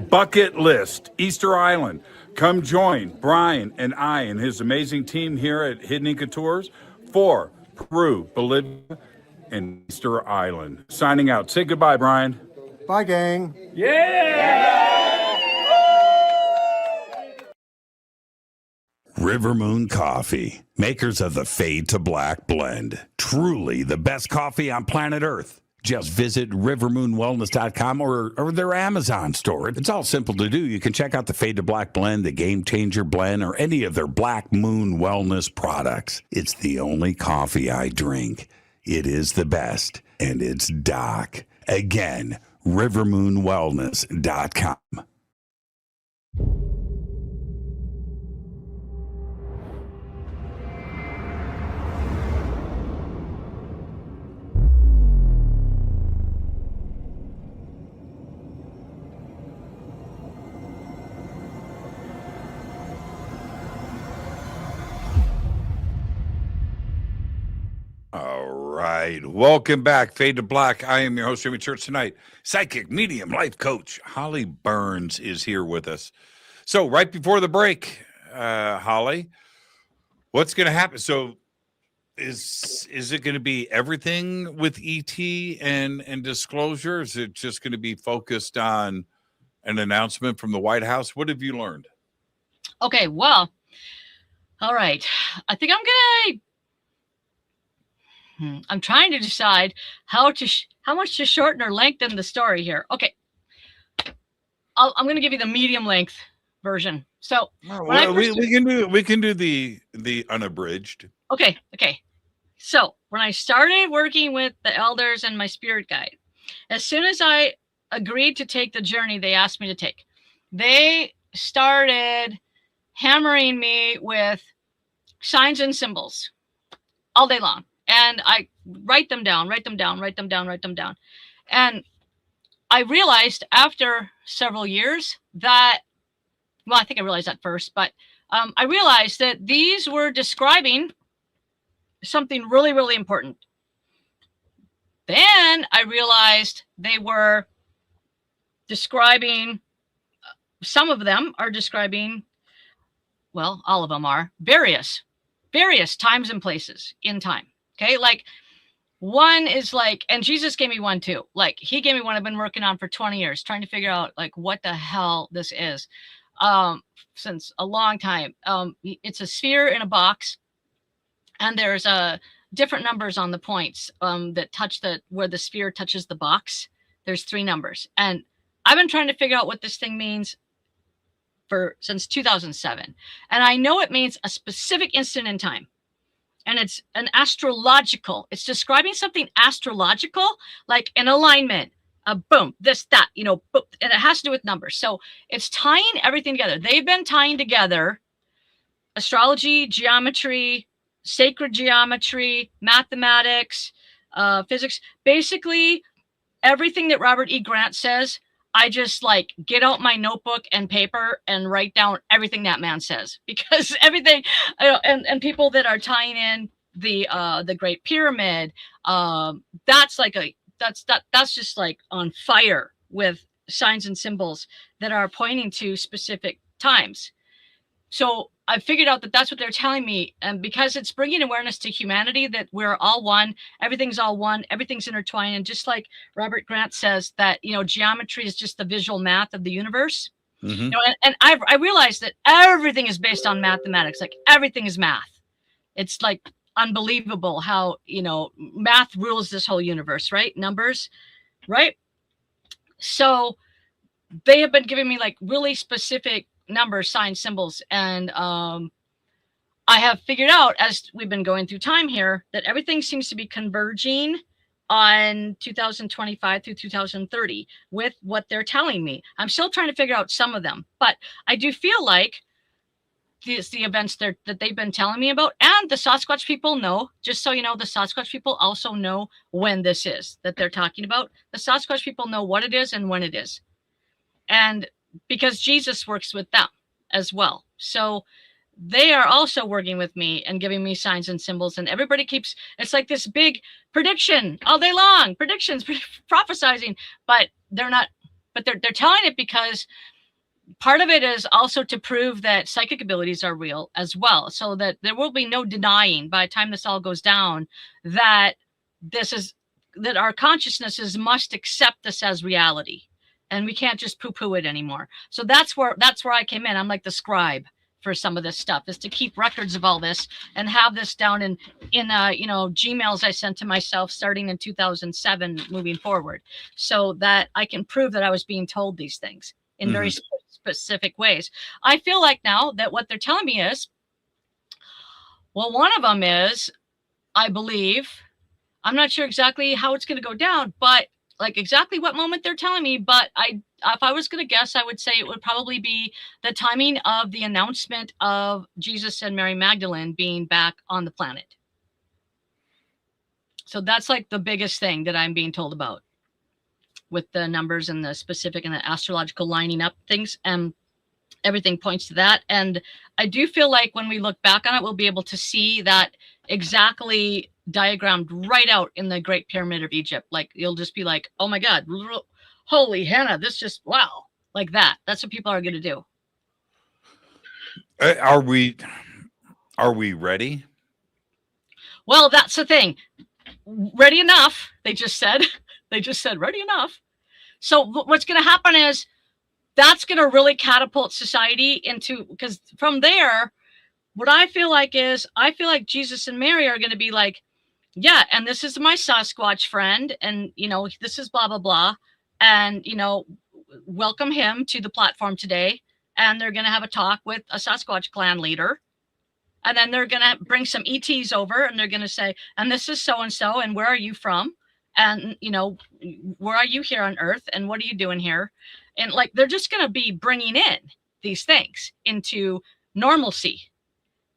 S7: Bucket list, Easter Island. Come join Brian and I and his amazing team here at Hidden Inca Tours for Peru, Bolivia, and Easter Island. Signing out. Say goodbye, Brian.
S8: Bye, gang.
S5: River Moon Coffee, makers of the Fade to Black blend. Truly the best coffee on planet Earth. Just visit rivermoonwellness.com or their Amazon store. It's all simple to do. You can check out the Fade to Black blend, the Game Changer blend, or any of their Black Moon Wellness products. It's the only coffee I drink. It is the best, and it's Doc. Again, rivermoonwellness.com. All right. Welcome back, Fade to Black. I am your host, Jimmy Church. Tonight, psychic, medium, life coach Holly Burns is here with us. So right before the break, Holly, what's going to happen? So is it going to be everything with ET and disclosure? Is it just going to be focused on an announcement from the White House? What have you learned?
S6: Okay, well, all right. I think I'm trying to decide how much to shorten or lengthen the story here. Okay, I'm going to give you the medium length version. So
S5: we can do the unabridged.
S6: Okay. So when I started working with the elders and my spirit guide, as soon as I agreed to take the journey they asked me to take, they started hammering me with signs and symbols all day long. And I write them down. And I realized after several years that, well, I think I realized that first, but I realized that these were describing something really, really important. Then I realized they were describing, some of them are describing, well, all of them are various times and places in time. Okay, like one is like, and Jesus gave me one too. Like he gave me one I've been working on for 20 years, trying to figure out like what the hell this is, since a long time. It's a sphere in a box, and there's different numbers on the points that touch where the sphere touches the box. There's 3 numbers, and I've been trying to figure out what this thing means since 2007, and I know it means a specific instant in time. And it's an astrological. It's describing something astrological, like an alignment, boom, this, that, boom, and it has to do with numbers. So it's tying everything together. They've been tying together astrology, geometry, sacred geometry, mathematics, physics, basically everything that Robert E. Grant says. I just like get out my notebook and paper and write down everything that man says, because everything, and people that are tying in the Great Pyramid, that's just like on fire with signs and symbols that are pointing to specific times. So I figured out that that's what they're telling me. And because it's bringing awareness to humanity, that we're all one, everything's all one, everything's intertwined. And just like Robert Grant says that, geometry is just the visual math of the universe. Mm-hmm. And I realized that everything is based on mathematics. Like everything is math. It's like unbelievable how, math rules this whole universe, right? Numbers, right? So they have been giving me like really specific numbers, signs, symbols, and I have figured out, as we've been going through time here, that everything seems to be converging on 2025 through 2030 with what they're telling me. I'm still trying to figure out some of them, but I do feel like the events that they've been telling me about, and the Sasquatch people know, just so you know, the Sasquatch people also know when this is that they're talking about. The Sasquatch people know what it is and when it is. And because Jesus works with them as well. So they are also working with me and giving me signs and symbols, and everybody it's like this big prediction all day long, predictions, prophesizing, but they're telling it because part of it is also to prove that psychic abilities are real as well. So that there will be no denying by the time this all goes down that that our consciousnesses must accept this as reality. And we can't just poo-poo it anymore. So that's where I came in. I'm like the scribe for some of this stuff, is to keep records of all this and have this down in Gmails I sent to myself starting in 2007 moving forward, so that I can prove that I was being told these things in very specific ways. I feel like now that what they're telling me is, well, one of them is, I believe, I'm not sure exactly how it's going to go down, but like exactly what moment they're telling me, but if I was going to guess, I would say it would probably be the timing of the announcement of Jesus and Mary Magdalene being back on the planet. So that's like the biggest thing that I'm being told about, with the numbers and the specific and the astrological lining up things, and everything points to that. And I do feel like when we look back on it, we'll be able to see that exactly diagrammed right out in the Great Pyramid of Egypt. Like you'll just be like, oh my God, holy Hannah, this just, wow, like that. That's what people are going to do.
S5: Are we ready?
S6: Well, that's the thing. Ready enough, they just said. They just said ready enough. So what's going to happen is that's going to really catapult society into, because from there, what I feel like Jesus and Mary are going to be like, yeah, and this is my Sasquatch friend, and this is blah blah blah, and welcome him to the platform today, and they're going to have a talk with a Sasquatch clan leader, and then they're going to bring some ETs over, and they're going to say, and this is so and so, and where are you from, and where are you here on Earth, and what are you doing here, and like they're just going to be bringing in these things into normalcy.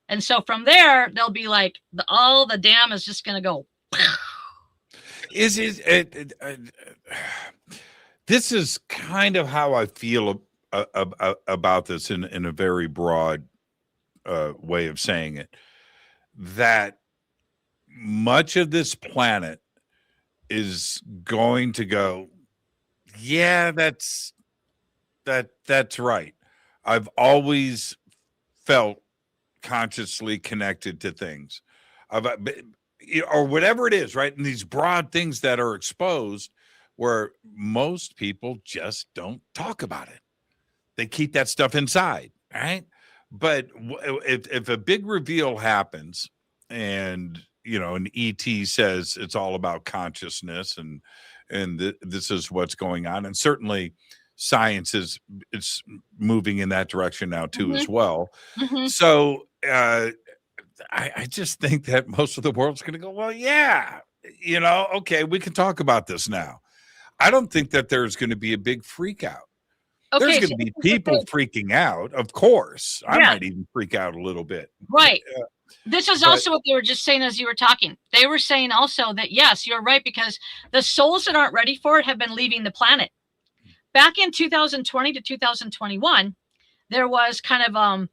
S6: And so from there, they'll be like, all the dam is just going to go.
S5: This is kind of how I feel about this in a very broad way of saying it, that much of this planet is going to go, yeah, that's right. I've always felt consciously connected to things, or whatever it is, right? And these broad things that are exposed, where most people just don't talk about it. They keep that stuff inside, right? But if a big reveal happens, and an ET says it's all about consciousness, and this is what's going on, and certainly science it's moving in that direction now too, as well. So I just think that most of the world's going to go, well, yeah, okay, we can talk about this now. I don't think that there's going to be a big freak out.
S6: Okay,
S5: there's going to be people freaking out, of course. I might even freak out a little bit.
S6: Right. This is also what they were just saying as you were talking. They were saying also that, yes, you're right, because the souls that aren't ready for it have been leaving the planet. Back in 2020 to 2021, there was kind of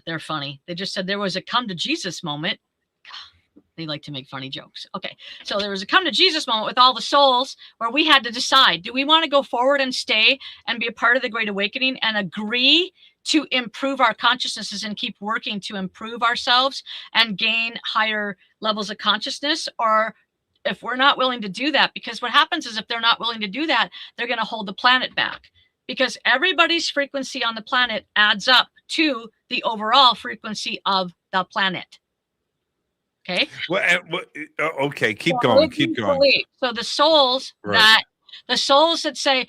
S6: they're funny. They just said there was a come to Jesus moment. God, they like to make funny jokes. Okay, so there was a come to Jesus moment with all the souls where we had to decide, do we want to go forward and stay and be a part of the Great Awakening and agree to improve our consciousnesses and keep working to improve ourselves and gain higher levels of consciousness, or if we're not willing to do that, because what happens is if they're not willing to do that, they're going to hold the planet back, because everybody's frequency on the planet adds up to the overall frequency of the planet. Okay.
S5: Well, okay. Keep going.
S6: So the souls that say,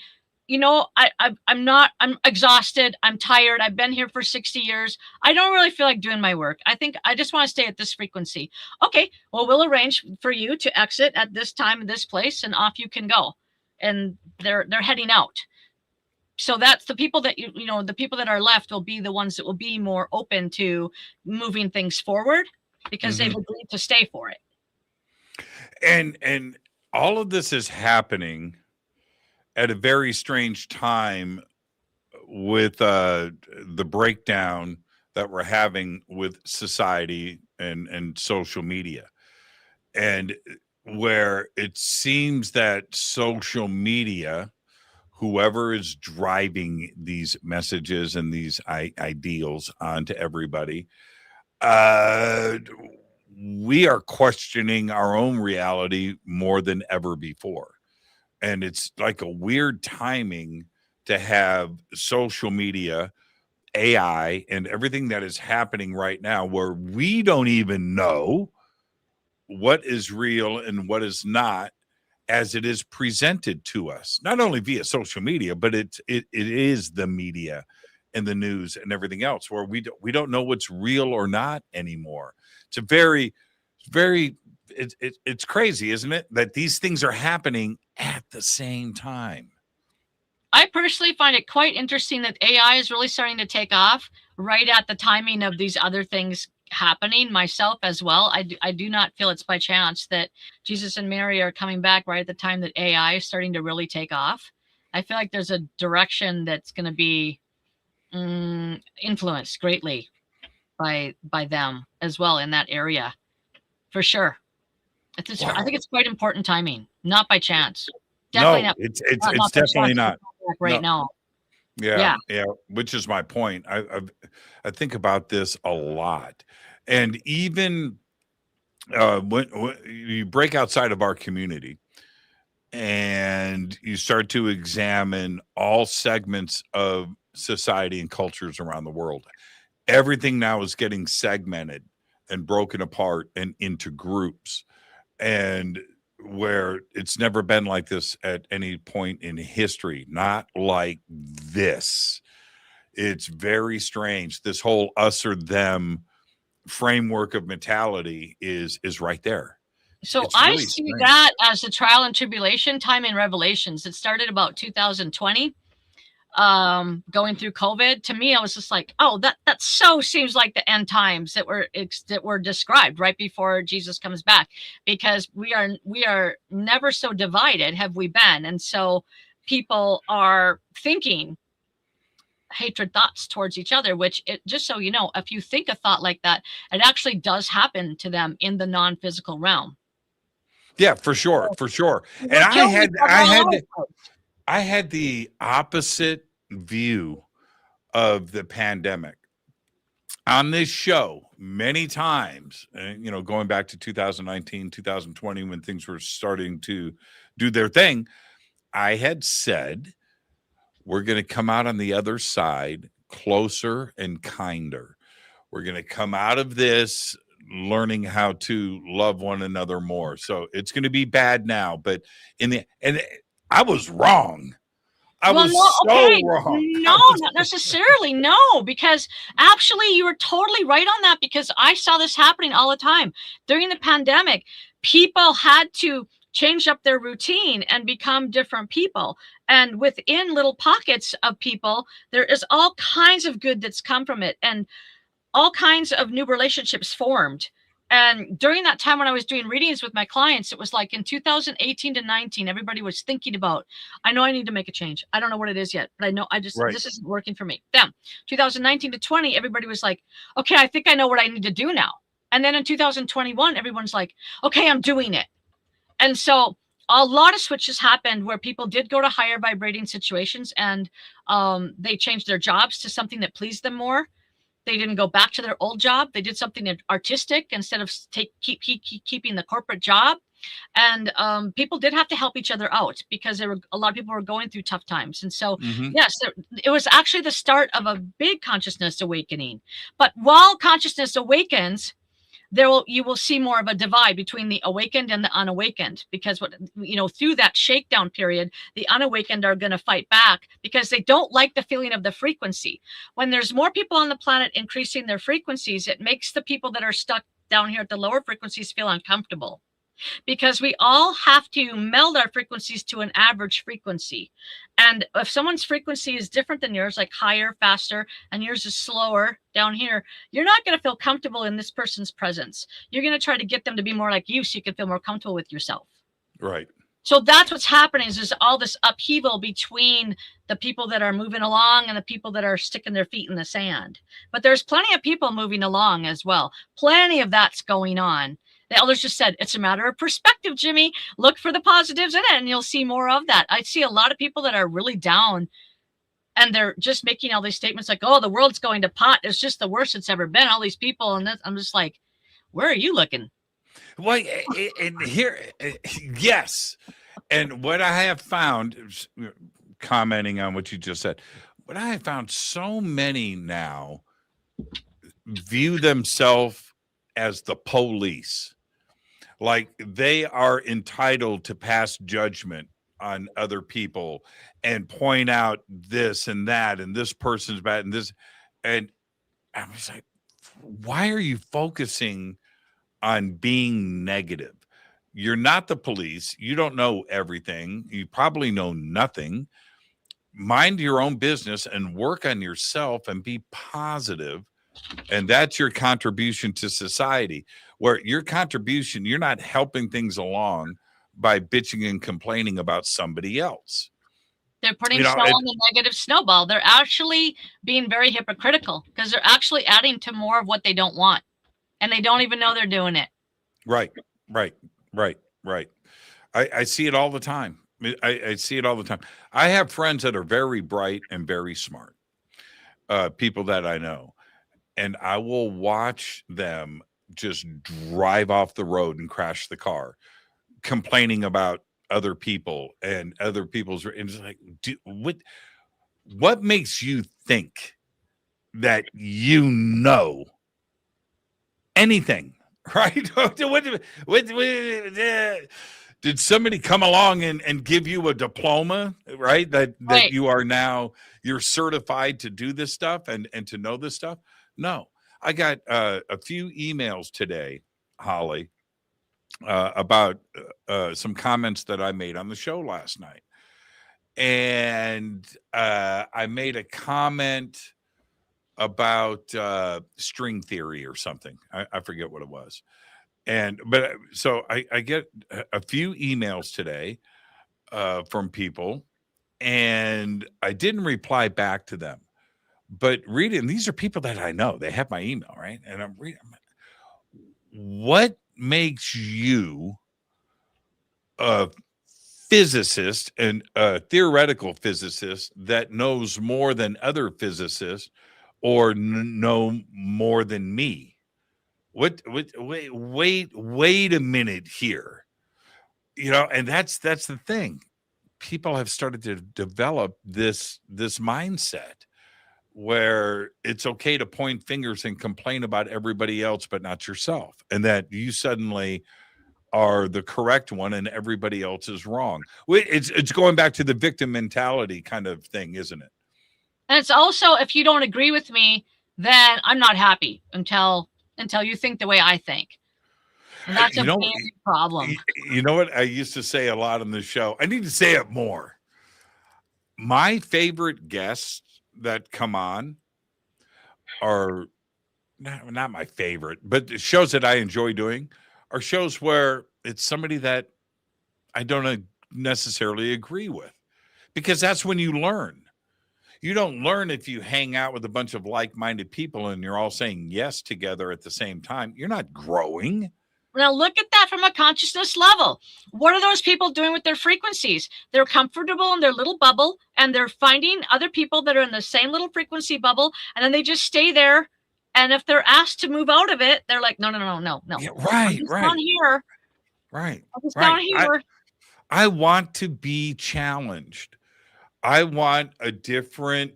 S6: I'm exhausted. I'm tired. I've been here for 60 years. I don't really feel like doing my work. I think I just want to stay at this frequency. Okay, well, we'll arrange for you to exit at this time in this place, and off you can go. And they're heading out. So that's the people that the people that are left will be the ones that will be more open to moving things forward, because they've agreed to stay for it.
S5: And all of this is happening at a very strange time with the breakdown that we're having with society and social media, and where it seems that social media, whoever is driving these messages and these ideals onto everybody, we are questioning our own reality more than ever before. And it's like a weird timing to have social media, AI, and everything that is happening right now, where we don't even know what is real and what is not, as it is presented to us, not only via social media, but it is the media and the news and everything else, where we don't know what's real or not anymore. It's a very it's crazy, isn't it, that these things are happening at the same time?
S6: I personally find it quite interesting that AI is really starting to take off right at the timing of these other things happening, myself as well. I do not feel it's by chance that Jesus and Mary are coming back right at the time that AI is starting to really take off. I feel like there's a direction that's going to be influenced greatly by them as well in that area, for sure. Wow. I think it's quite important timing, not by chance. Definitely
S5: no,
S6: not.
S5: It's definitely not
S6: right now.
S5: Yeah, yeah, which is my point. I think about this a lot, and even when you break outside of our community and you start to examine all segments of society and cultures around the world, everything now is getting segmented and broken apart and into groups, and where it's never been like this at any point in history, not like this. It's very strange. This whole us or them framework of mentality is right there.
S6: So
S5: It's
S6: I
S5: really
S6: see
S5: strange.
S6: that as the trial and tribulation time in Revelations. It started about 2020, going through COVID. To me, I was just like, oh, that so seems like the end times that were described right before Jesus comes back, because we are never so divided have we been, and so people are thinking hatred thoughts towards each other, which, it just so you know, if you think a thought like that, it actually does happen to them in the non-physical realm.
S5: Yeah, for sure, for sure. And
S6: We're killing each other all over the place.
S5: I had the opposite view of the pandemic on this show many times, going back to 2019, 2020, when things were starting to do their thing. I had said, we're going to come out on the other side closer and kinder. We're going to come out of this learning how to love one another more. So it's going to be bad now, but and I was wrong. I was wrong.
S6: No, not necessarily. No, because actually you were totally right on that, because I saw this happening all the time. During the pandemic, people had to change up their routine and become different people. And within little pockets of people, there is all kinds of good that's come from it, and all kinds of new relationships formed. And during that time when I was doing readings with my clients, it was like in 2018 to 19, everybody was thinking about, I know I need to make a change. I don't know what it is yet, but I know this isn't working for me. Then 2019 to 20, everybody was like, okay, I think I know what I need to do now. And then in 2021, everyone's like, okay, I'm doing it. And so a lot of switches happened where people did go to higher vibrating situations, and they changed their jobs to something that pleased them more. They didn't go back to their old job. They did something artistic instead of keeping the corporate job. And people did have to help each other out, because a lot of people were going through tough times. And so, yes, it was actually the start of a big consciousness awakening. But while consciousness awakens, you will see more of a divide between the awakened and the unawakened, because through that shakedown period, the unawakened are going to fight back because they don't like the feeling of the frequency. When there's more people on the planet increasing their frequencies, it makes the people that are stuck down here at the lower frequencies feel uncomfortable, because we all have to meld our frequencies to an average frequency. And if someone's frequency is different than yours, like higher, faster, and yours is slower down here, you're not going to feel comfortable in this person's presence. You're going to try to get them to be more like you so you can feel more comfortable with yourself.
S5: Right.
S6: So that's what's happening, is all this upheaval between the people that are moving along and the people that are sticking their feet in the sand. But there's plenty of people moving along as well. Plenty of that's going on. The elders just said, it's a matter of perspective, Jimmy. Look for the positives in it, and you'll see more of that. I see a lot of people that are really down, and they're just making all these statements like, oh, the world's going to pot. It's just the worst it's ever been. All these people. And I'm just like, where are you looking?
S5: Well, and here, yes. And what I have found, commenting on what you just said, what I have found, so many now view themselves as the police. Like they are entitled to pass judgment on other people and point out this and that, and this person's bad, and this. And I was like, why are you focusing on being negative? You're not the police. You don't know everything. You probably know nothing. Mind your own business and work on yourself and be positive. And that's your contribution to society, where your contribution, you're not helping things along by bitching and complaining about somebody else.
S6: They're putting snow on the negative snowball. They're actually being very hypocritical, because they're actually adding to more of what they don't want, and they don't even know they're doing it.
S5: Right. I see it all the time. I see it all the time. I have friends that are very bright and very smart, people that I know, and I will watch them just drive off the road and crash the car, complaining about other people and other people's. And it's like, what makes you think that you know anything, right? Did somebody come along and give you a diploma, right? That
S6: Right.
S5: you are now, you're certified to do this stuff and to know this stuff? No. I got a few emails today, Holly, about some comments that I made on the show last night. And I made a comment about string theory or something. I forget what it was. But so I get a few emails today from people, and I didn't reply back to them. But reading, these are people that I know. They have my email, right? And I'm reading. What makes you a physicist and a theoretical physicist that knows more than other physicists or know more than me? Wait a minute here. And that's the thing. People have started to develop this mindset where it's okay to point fingers and complain about everybody else, but not yourself. And that you suddenly are the correct one and everybody else is wrong. It's going back to the victim mentality kind of thing, isn't it?
S6: And it's also, if you don't agree with me, then I'm not happy until you think the way I think. And that's a big problem.
S5: You know what I used to say a lot on the show? I need to say it more. My favorite guests that come on are not my favorite, but the shows that I enjoy doing are shows where it's somebody that I don't necessarily agree with, because that's when you learn. You don't learn if you hang out with a bunch of like-minded people and you're all saying yes together at the same time. You're not growing.
S6: Now look at that from a consciousness level. What are those people doing with their frequencies? They're comfortable in their little bubble, and they're finding other people that are in the same little frequency bubble, and then they just stay there. And if they're asked to move out of it, they're like, no.
S5: Yeah, right.
S6: Down here.
S5: Right.
S6: Down here.
S5: I want to be challenged. I want a different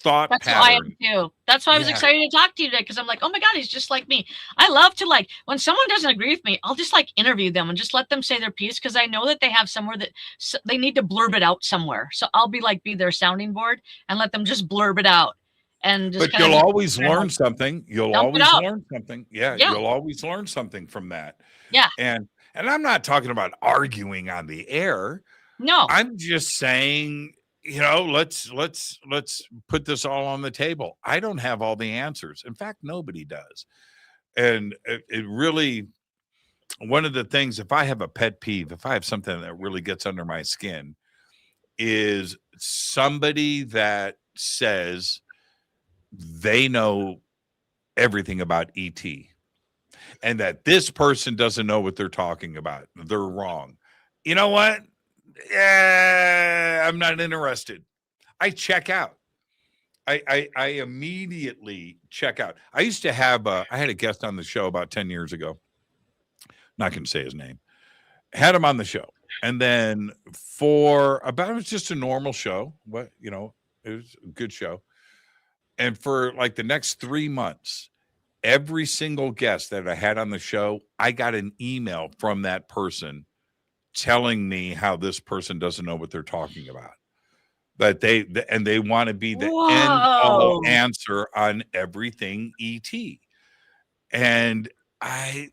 S5: thought
S6: That's
S5: pattern.
S6: why I am too. That's why I was excited to talk to you today, because I'm like, oh my God, he's just like me. I love to, when someone doesn't agree with me, I'll just interview them and just let them say their piece, because I know that they have somewhere that they need to blurb it out somewhere. So I'll be their sounding board and let them just blurb it out. And just
S5: but you'll always learn something. You'll always learn something. Yeah, you'll always learn something from that.
S6: Yeah.
S5: And I'm not talking about arguing on the air.
S6: No.
S5: I'm just saying, let's put this all on the table. I don't have all the answers. In fact, nobody does. And it really, one of the things, if I have a pet peeve, if I have something that really gets under my skin, is somebody that says they know everything about ET and that this person doesn't know what they're talking about. They're wrong. You know what? I'm not interested. I check out. I immediately check out. I used to have I had a guest on the show about 10 years ago. Not going to say his name. Had him on the show. And then it was just a normal show. But, it was a good show. And for the next 3 months, every single guest that I had on the show, I got an email from that person telling me how this person doesn't know what they're talking about. That they want to be the end all answer on everything ET. And they've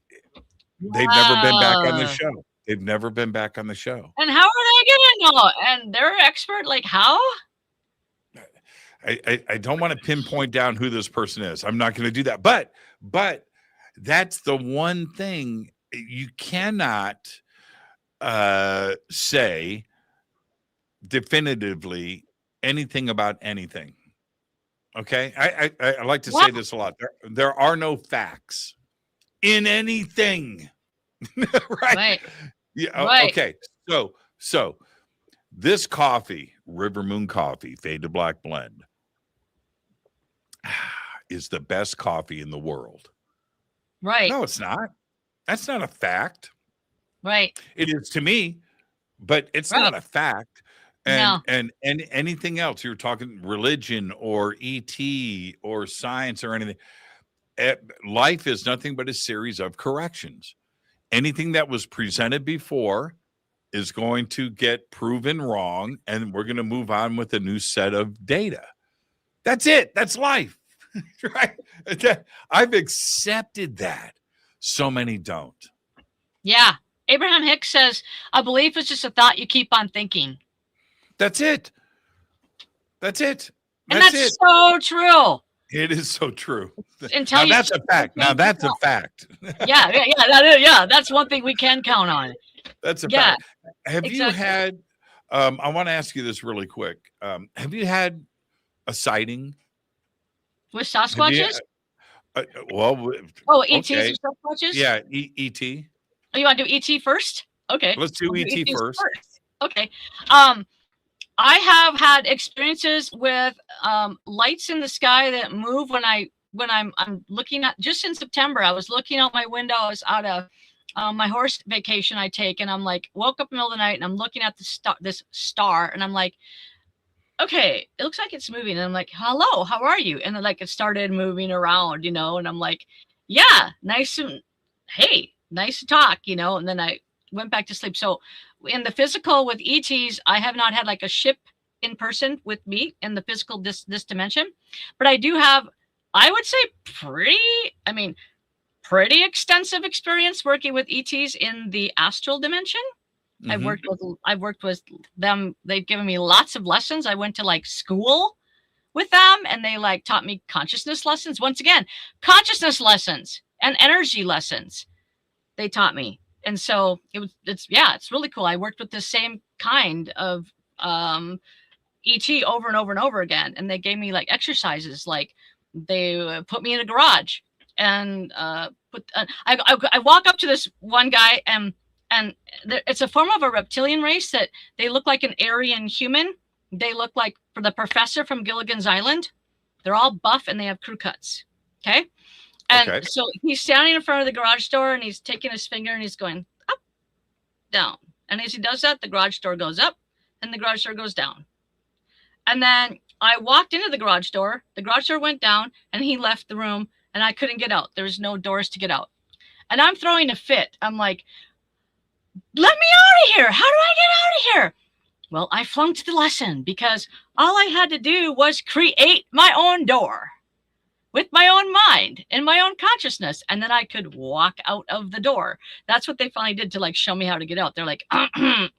S5: never been back on the show. They've never been back on the show.
S6: And how are they gonna know? And they're expert, how?
S5: I don't want to pinpoint down who this person is. I'm not going to do that. But that's the one thing you cannot say definitively anything about anything. Okay, I like to say this a lot. There are no facts in anything. Right? Yeah.
S6: Right.
S5: Okay. So This coffee, River Moon Coffee, Fade to Black blend, is the best coffee in the world.
S6: Right.
S5: No, it's not. That's not a fact.
S6: Right.
S5: It is to me, but it's
S6: Right.
S5: not a fact. And,
S6: No.
S5: and anything else, you're talking religion or ET or science or anything. Life is nothing but a series of corrections. Anything that was presented before is going to get proven wrong, and we're going to move on with a new set of data. That's it. That's life. Right? I've accepted that. So many don't.
S6: Yeah. Abraham Hicks says a belief is just a thought you keep on thinking.
S5: That's it. That's it.
S6: And that's so true.
S5: It is so true.
S6: Now
S5: that's a fact. Now that's a fact.
S6: Yeah. That's one thing we can count on.
S5: That's a fact. Have you had? I want to ask you this really quick. Have you had a sighting
S6: with Sasquatches?
S5: ETs
S6: okay. Or Sasquatches?
S5: Yeah, ET.
S6: Oh, you want to do ET first? Okay.
S5: Let's do ET first.
S6: Okay. I have had experiences with lights in the sky that move when I'm looking at. Just in September, I was looking out my window. I was out of my horse vacation I take, and I'm like, woke up in the middle of the night, and I'm looking at this star, and I'm like, okay, it looks like it's moving. And I'm like, hello, how are you? And then like it started moving around, and I'm like, yeah, nice to talk, and then I went back to sleep. So in the physical with ETs, I have not had like a ship in person with me in the physical this dimension, but I do have, I would say pretty extensive experience working with ETs in the astral dimension. Mm-hmm. I've worked with them. They've given me lots of lessons. I went to like school with them, and they like taught me consciousness lessons. Once again, consciousness lessons and energy lessons they taught me. And so it's really cool. I worked with the same kind of ET over and over and over again. And they gave me like exercises, like they put me in a garage and I walk up to this one guy and it's a form of a reptilian race that they look like an Aryan human. They look like for the professor from Gilligan's Island. They're all buff and they have crew cuts. Okay. And so he's standing in front of the garage door and he's taking his finger and he's going up, down. And as he does that, the garage door goes up and the garage door goes down. And then I walked into the garage door went down, and he left the room and I couldn't get out. There was no doors to get out. And I'm throwing a fit. I'm like, let me out of here. How do I get out of here? Well, I flunked the lesson because all I had to do was create my own door with my own mind and my own consciousness. And then I could walk out of the door. That's what they finally did to like show me how to get out. They're like, well,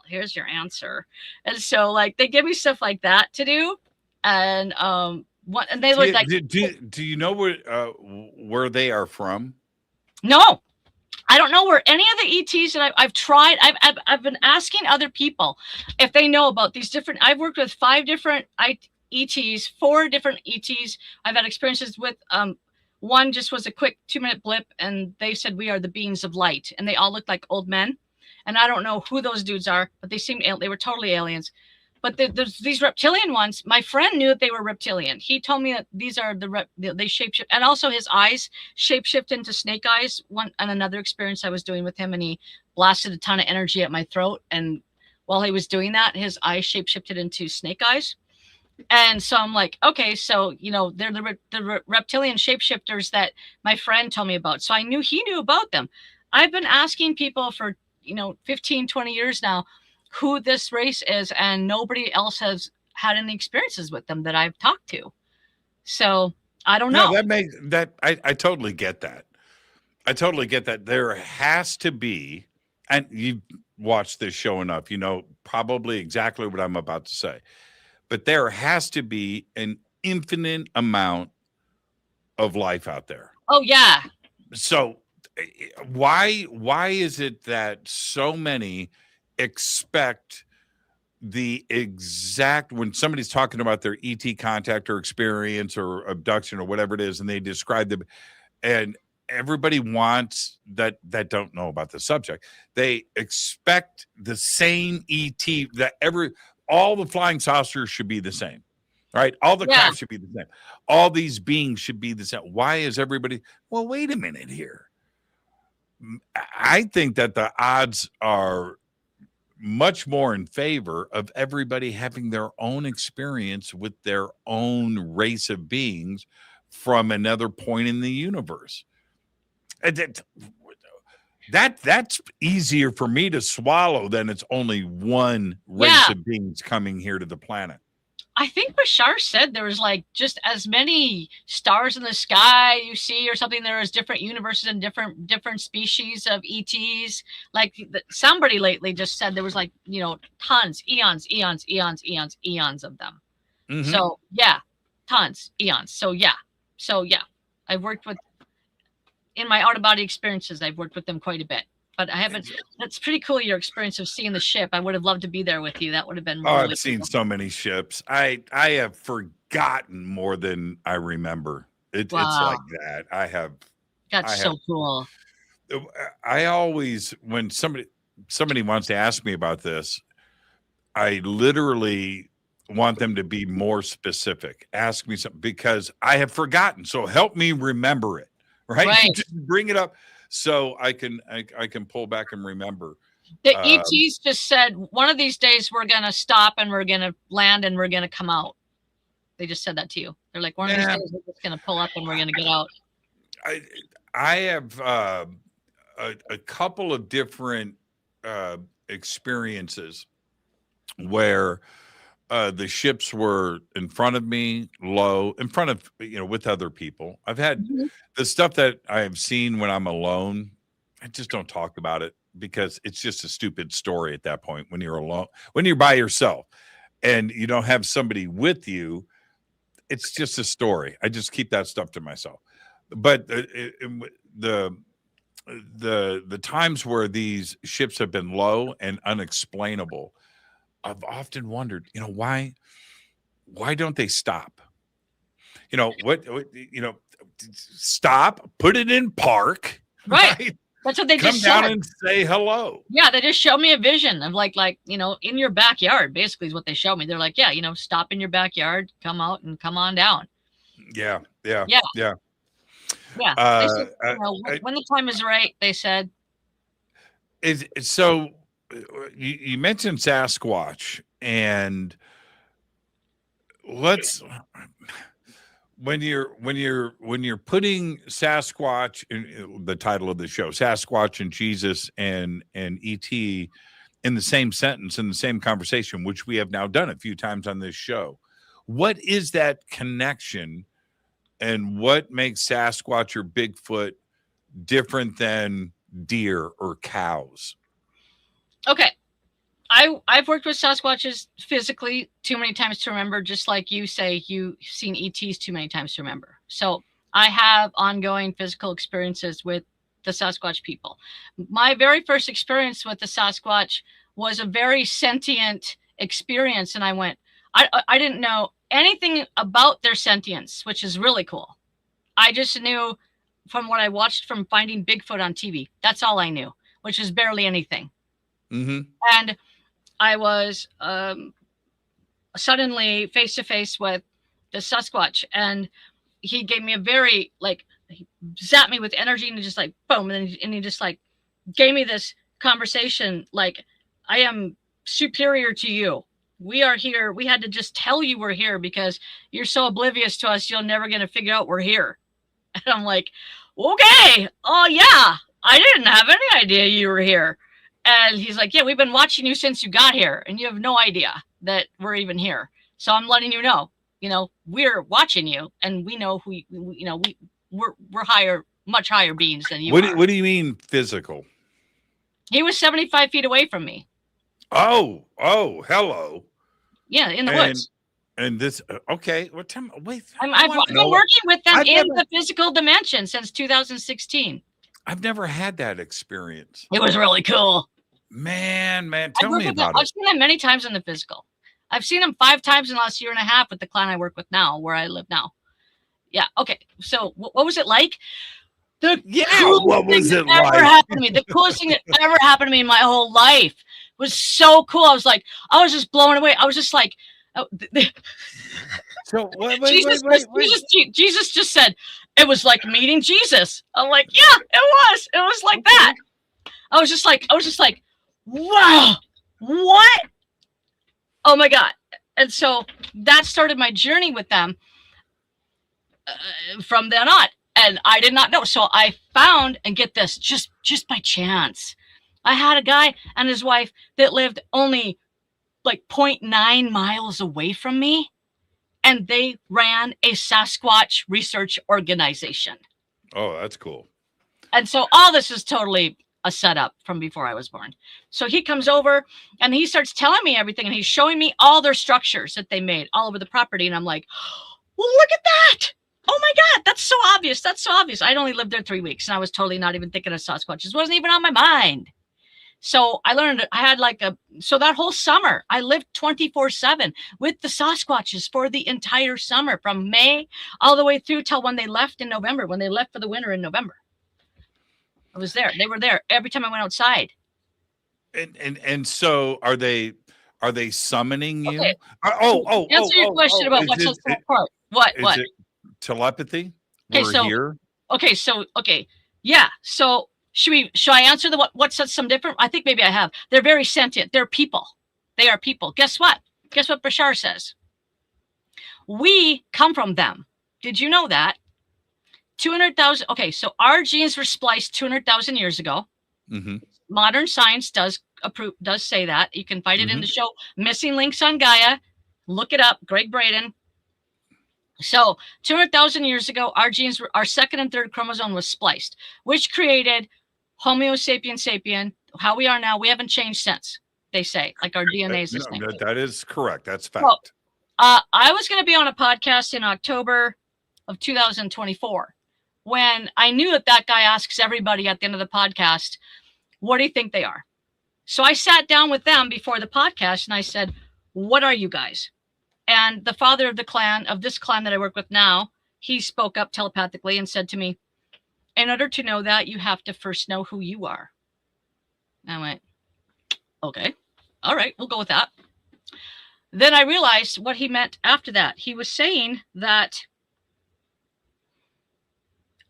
S6: here's your answer. And so like, they give me stuff like that to do. And, and they would like,
S5: do you know where they are from?
S6: No, I don't know where any of the ETs that I've tried. I've been asking other people if they know about these different, I've worked with 5 different ETs, 4 different ETs. I've had experiences with one just was a quick 2-minute blip, and they said we are the beings of light, and they all looked like old men. And I don't know who those dudes are, but they were totally aliens. But there's these reptilian ones. My friend knew that they were reptilian. He told me that these are they shapeshift, and also his eyes shapeshift into snake eyes. One and another experience I was doing with him, and he blasted a ton of energy at my throat, and while he was doing that, his eyes shapeshifted into snake eyes. And so I'm like, okay, so, they're the reptilian shapeshifters that my friend told me about. So I knew he knew about them. I've been asking people for, 15, 20 years now who this race is, and nobody else has had any experiences with them that I've talked to. So I don't know.
S5: No, I totally get that. I totally get that. There has to be, and you've watched this show enough, probably exactly what I'm about to say. But there has to be an infinite amount of life out there.
S6: Oh, yeah.
S5: So why is it that so many expect the exact, when somebody's talking about their ET contact or experience or abduction or whatever it is, and they describe them, and everybody wants that don't know about the subject. They expect the same ET that all the flying saucers should be the same, right? All the craft should be the same. All these beings should be the same. Why is everybody? Well, wait a minute here. I think that the odds are much more in favor of everybody having their own experience with their own race of beings from another point in the universe. That's easier for me to swallow than it's only one race of beings coming here to the planet.
S6: I think Bashar said there was like just as many stars in the sky you see or something. There is different universes and different species of ETs. Like somebody lately just said there was like, tons, eons of them. Mm-hmm. So yeah, tons, eons. So yeah. I've worked with, in my out-of-body experiences, I've worked with them quite a bit. But I haven't. That's pretty cool. Your experience of seeing the ship. I would have loved to be there with you. That would have been.
S5: Really I've seen so many ships. I have forgotten more than I remember. It's like that. I have.
S6: That's so cool.
S5: I always, when somebody wants to ask me about this, I literally want them to be more specific. Ask me something because I have forgotten. So help me remember it. Right. Just bring it up. So I can pull back and remember.
S6: The ETs just said one of these days we're gonna stop and we're gonna land and we're gonna come out. They just said that to you. They're like, one of these days we're just gonna pull up and we're gonna get out.
S5: I have a couple of different experiences where the ships were in front of me, low, in front of, with other people. I've had the stuff that I have seen when I'm alone. I just don't talk about it because it's just a stupid story at that point when you're alone, when you're by yourself and you don't have somebody with you. It's just a story. I just keep that stuff to myself. But the times where these ships have been low and unexplainable, I've often wondered, why don't they stop? Stop, put it in park.
S6: Right. That's what they just
S5: come down and say hello.
S6: Yeah. They just show me a vision of like, in your backyard, basically is what they show me. They're like, stop in your backyard, come out and come on down.
S5: Yeah.
S6: Yeah.
S5: Said,
S6: when the time is right, they said.
S5: So you mentioned Sasquatch, and when you're putting Sasquatch in the title of the show, Sasquatch and Jesus and ET in the same sentence, in the same conversation, which we have now done a few times on this show, what is that connection, and what makes Sasquatch or Bigfoot different than deer or cows?
S6: Okay. I've worked with Sasquatches physically too many times to remember, just like you say you've seen ETs too many times to remember. So I have ongoing physical experiences with the Sasquatch people. My very first experience with the Sasquatch was a very sentient experience. And I didn't know anything about their sentience, which is really cool. I just knew from what I watched from Finding Bigfoot on TV. That's all I knew, which is barely anything.
S5: Mm-hmm.
S6: And I was suddenly face to face with the Sasquatch, and he gave me a very he zapped me with energy and just like boom, and he just like gave me this conversation like, I am superior to you. We are here. We had to just tell you we're here because you're so oblivious to us. You're never going to figure out we're here. And I'm like, okay. Oh yeah. I didn't have any idea you were here. And he's like, yeah, we've been watching you since you got here, and you have no idea that we're even here. So I'm letting you know, we're watching you, and we know we're higher, much higher beings than you are.
S5: What do you mean physical?
S6: He was 75 feet away from me.
S5: Oh, hello.
S6: Yeah, in the woods.
S5: And this, okay. What time? Wait,
S6: I've been working with them in the physical dimension since 2016.
S5: I've never had that experience.
S6: It was really cool.
S5: Man, tell me about it.
S6: I've seen them many times in the physical. I've seen them 5 times in the last year and a half with the client I work with now, where I live now. Yeah. Okay. So what was it like? The
S5: what was it
S6: ever
S5: like?
S6: happened to me. The coolest thing that ever happened to me in my whole life was so cool. I was just blown away. I was just like,
S5: So wait.
S6: Jesus just said it was like meeting Jesus. I'm like, yeah, it was like that. I was just like, wow, what? Oh my God. And so that started my journey with them from then on. And I did not know. So I found, and get this, just by chance, I had a guy and his wife that lived only like 0.9 miles away from me. And they ran a Sasquatch research organization.
S5: Oh, that's cool.
S6: And so all this is totally a setup from before I was born. So he comes over and he starts telling me everything, and he's showing me all their structures that they made all over the property. And I'm like, well, look at that. Oh my God, that's so obvious. That's so obvious. I'd only lived there 3 weeks and I was totally not even thinking of Sasquatches. It wasn't even on my mind. So I learned, I had so that whole summer, I lived 24/7 with the Sasquatches for the entire summer, from May all the way through till when they left in November, when they left for the winter in November. I was there. They were there every time I went outside.
S5: And so are they summoning you?
S6: Okay.
S5: Answer
S6: your question about what's the part. What?
S5: Is it telepathy?
S6: Okay,
S5: We're
S6: so
S5: here.
S6: Okay. Yeah. So should I answer what sets them different? I think maybe I have. They're very sentient. They're people. They are people. Guess what? Guess what Bashar says? We come from them. Did you know that? 200,000. Okay, so our genes were spliced 200,000 years ago. Mm-hmm. Modern science does say that. You can find it in the show Missing Links on Gaia. Look it up, Greg Braden. So 200,000 years ago, our second and third chromosome was spliced, which created Homo sapiens sapien, how we are now. We haven't changed since, they say, like our DNA is the same.
S5: That is correct. That's fact.
S6: Well, I was going to be on a podcast in October of 2024 when I knew that guy asks everybody at the end of the podcast, what do you think they are? So I sat down with them before the podcast and I said, what are you guys? And the father of this clan that I work with now, he spoke up telepathically and said to me, in order to know that, you have to first know who you are. And I went, okay, all right, we'll go with that. Then I realized what he meant after that. He was saying that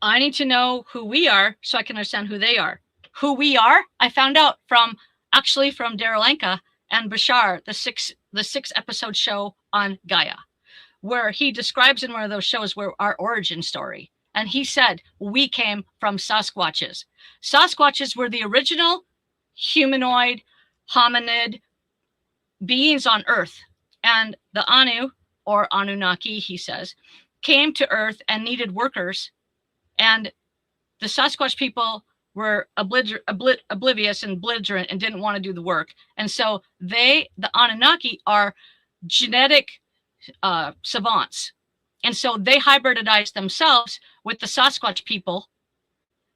S6: I need to know who we are so I can understand who they are. Who we are, I found out from Delavan and Bashar, the six episode show on Gaia, where he describes in one of those shows where our origin story. And he said, we came from Sasquatches. Sasquatches were the original humanoid hominid beings on Earth. And the Anu, or Anunnaki, he says, came to Earth and needed workers. And the Sasquatch people were oblivious and belligerent and didn't want to do the work. And so the Anunnaki are genetic savants. And so they hybridized themselves with the Sasquatch people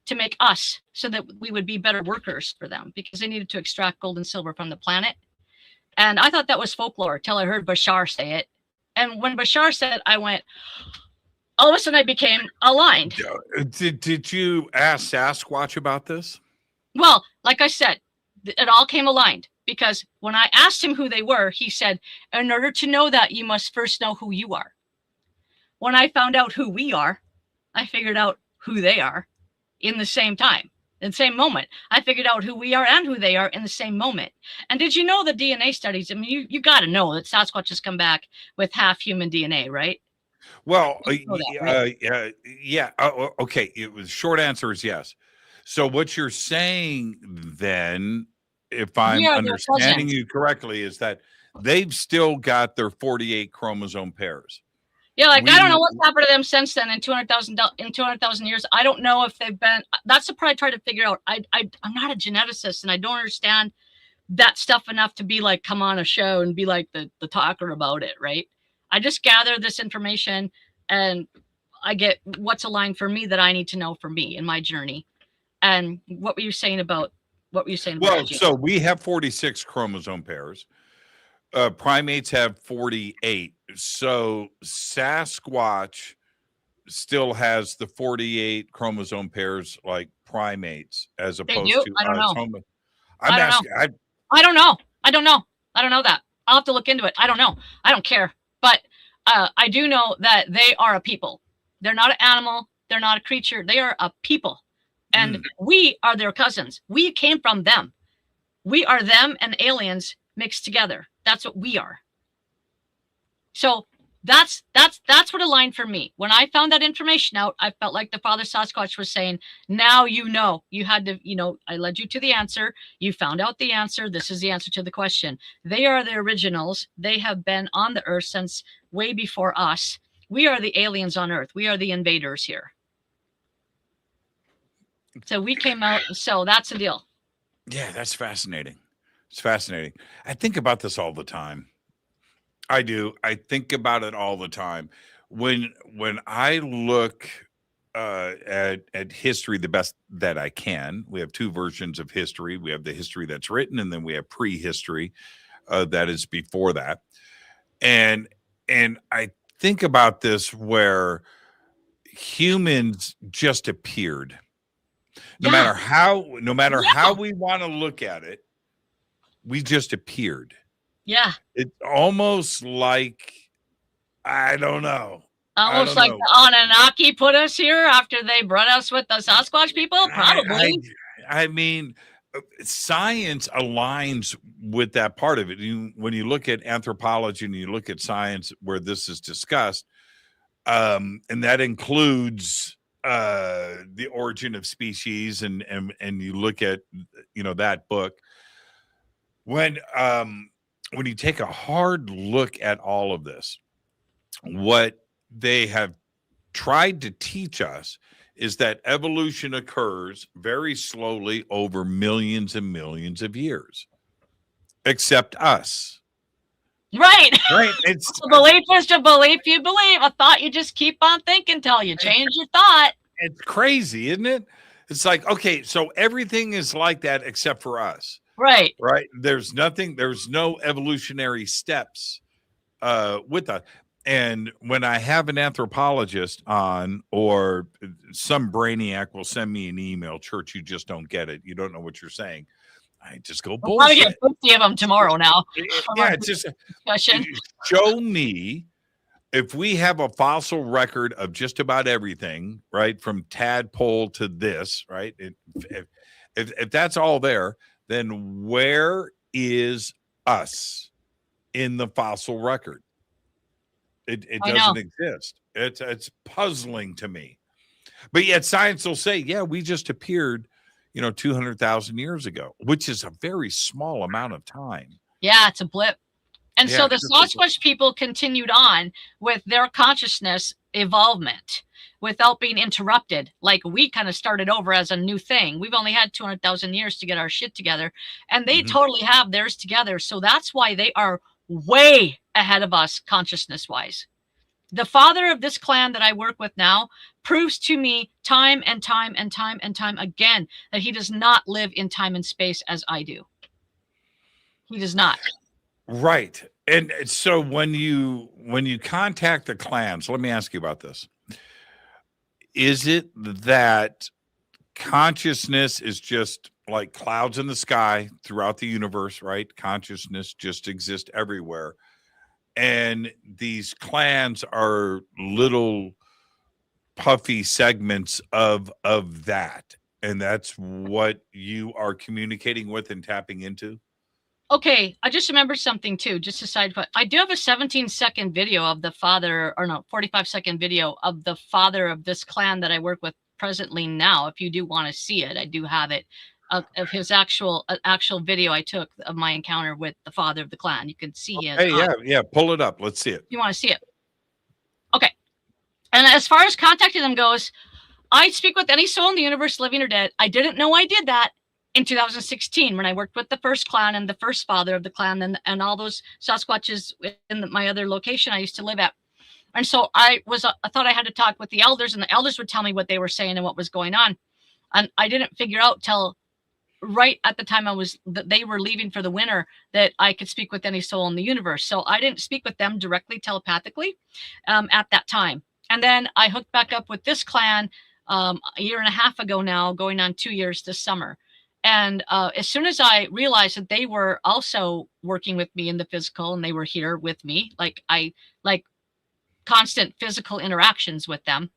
S6: to make us so that we would be better workers for them, because they needed to extract gold and silver from the planet. And I thought that was folklore till I heard Bashar say it. And when Bashar said it, I went, all of a sudden I became aligned.
S5: Did you ask Sasquatch about this?
S6: Well, like I said, it all came aligned, because when I asked him who they were, he said, in order to know that, you must first know who you are. When I found out who we are, I figured out who they are in the same time, in the same moment. I figured out who we are and who they are in the same moment. And did you know the DNA studies? I mean, you got to know that Sasquatches come back with half human DNA, right?
S5: Well,
S6: right?
S5: yeah. Okay. Short answer is yes. So what you're saying then, if I'm understanding you correctly, is that they've still got their 48 chromosome pairs.
S6: Yeah, I don't know what's happened to them since then in 200,000 years. I don't know if they've been. That's the part I try to figure out. I'm not a geneticist, and I don't understand that stuff enough to be like, come on a show and be like the talker about it, right? I just gather this information and I get what's aligned for me that I need to know for me in my journey. And what were you saying about
S5: Well, so we have 46 chromosome pairs. Primates have 48. So Sasquatch still has the 48 chromosome pairs like primates as
S6: They
S5: opposed
S6: do?
S5: to
S6: I don't
S5: us.
S6: know.
S5: I'm
S6: I don't know.
S5: asking.
S6: I don't know. I don't know. I don't know that. I'll have to look into it. I don't know. I don't care. But I do know that they are a people. They're not an animal. They're not a creature. They are a people. And we are their cousins. We came from them. We are them and aliens mixed together. That's what we are. So that's what aligned for me. When I found that information out, I felt like the Father Sasquatch was saying, now you know, you had to, I led you to the answer. You found out the answer. This is the answer to the question. They are the originals. They have been on the earth since way before us. We are the aliens on earth. We are the invaders here. So we came out. So that's the deal.
S5: Yeah, that's fascinating. It's fascinating. I think about this all the time. I do. I think about it all the time. When I look at history the best that I can, we have two versions of history. We have the history that's written, and then we have prehistory that is before that. And I think about this where humans just appeared. No matter how we want to look at it, we just appeared.
S6: Yeah.
S5: It's almost like, I don't know.
S6: Almost like the Anunnaki put us here after they brought us with the Sasquatch people? Probably.
S5: I mean, science aligns with that part of it. When you look at anthropology and you look at science where this is discussed, and that includes the origin of species, and you look at that book, when you take a hard look at all of this, what they have tried to teach us is that evolution occurs very slowly over millions and millions of years, except us.
S6: Right.
S5: It's
S6: a belief is to belief you believe. A thought you just keep on thinking till you change your thought.
S5: It's crazy, isn't it? It's like, okay, so everything is like that except for us.
S6: Right.
S5: There's no evolutionary steps with us. And when I have an anthropologist on, or some brainiac will send me an email, Church, you just don't get it. You don't know what you're saying. I just go, bullshit.
S6: I'll get 50 of them tomorrow now.
S5: Yeah, it's just show me. If we have a fossil record of just about everything, right, from tadpole to this, right, if that's all there, then where is us in the fossil record? It doesn't exist. It's puzzling to me. But yet science will say, yeah, we just appeared, 200,000 years ago, which is a very small amount of time.
S6: Yeah, it's a blip. And so the Sasquatch people continued on with their consciousness evolvement without being interrupted. Like we kind of started over as a new thing. We've only had 200,000 years to get our shit together, and they totally have theirs together. So that's why they are way ahead of us consciousness wise. The father of this clan that I work with now proves to me time and time and time and time again that he does not live in time and space as I do. He does not.
S5: Right. And so when you contact the clans, let me ask you about this. Is it that consciousness is just like clouds in the sky throughout the universe, right? Consciousness just exists everywhere. And these clans are little puffy segments of that. And that's what you are communicating with and tapping into?
S6: Okay, I just remembered something too, just a side point. I do have a 17-second video of the father, or no, 45-second video of the father of this clan that I work with presently now. If you do want to see it, I do have it, of his actual video I took of my encounter with the father of the clan. You can see it.
S5: Hey, yeah, pull it up. Let's see it.
S6: You want to see it? Okay. And as far as contacting them goes, I speak with any soul in the universe, living or dead. I didn't know I did that in 2016 when I worked with the first clan and the first father of the clan and all those Sasquatches in my other location I used to live at. And so I thought I had to talk with the elders, and the elders would tell me what they were saying and what was going on. And I didn't figure out till right at the time that they were leaving for the winter that I could speak with any soul in the universe. So I didn't speak with them directly telepathically at that time. And then I hooked back up with this clan a year and a half ago now, going on 2 years this summer. And as soon as I realized that they were also working with me in the physical and they were here with me, like constant physical interactions with them,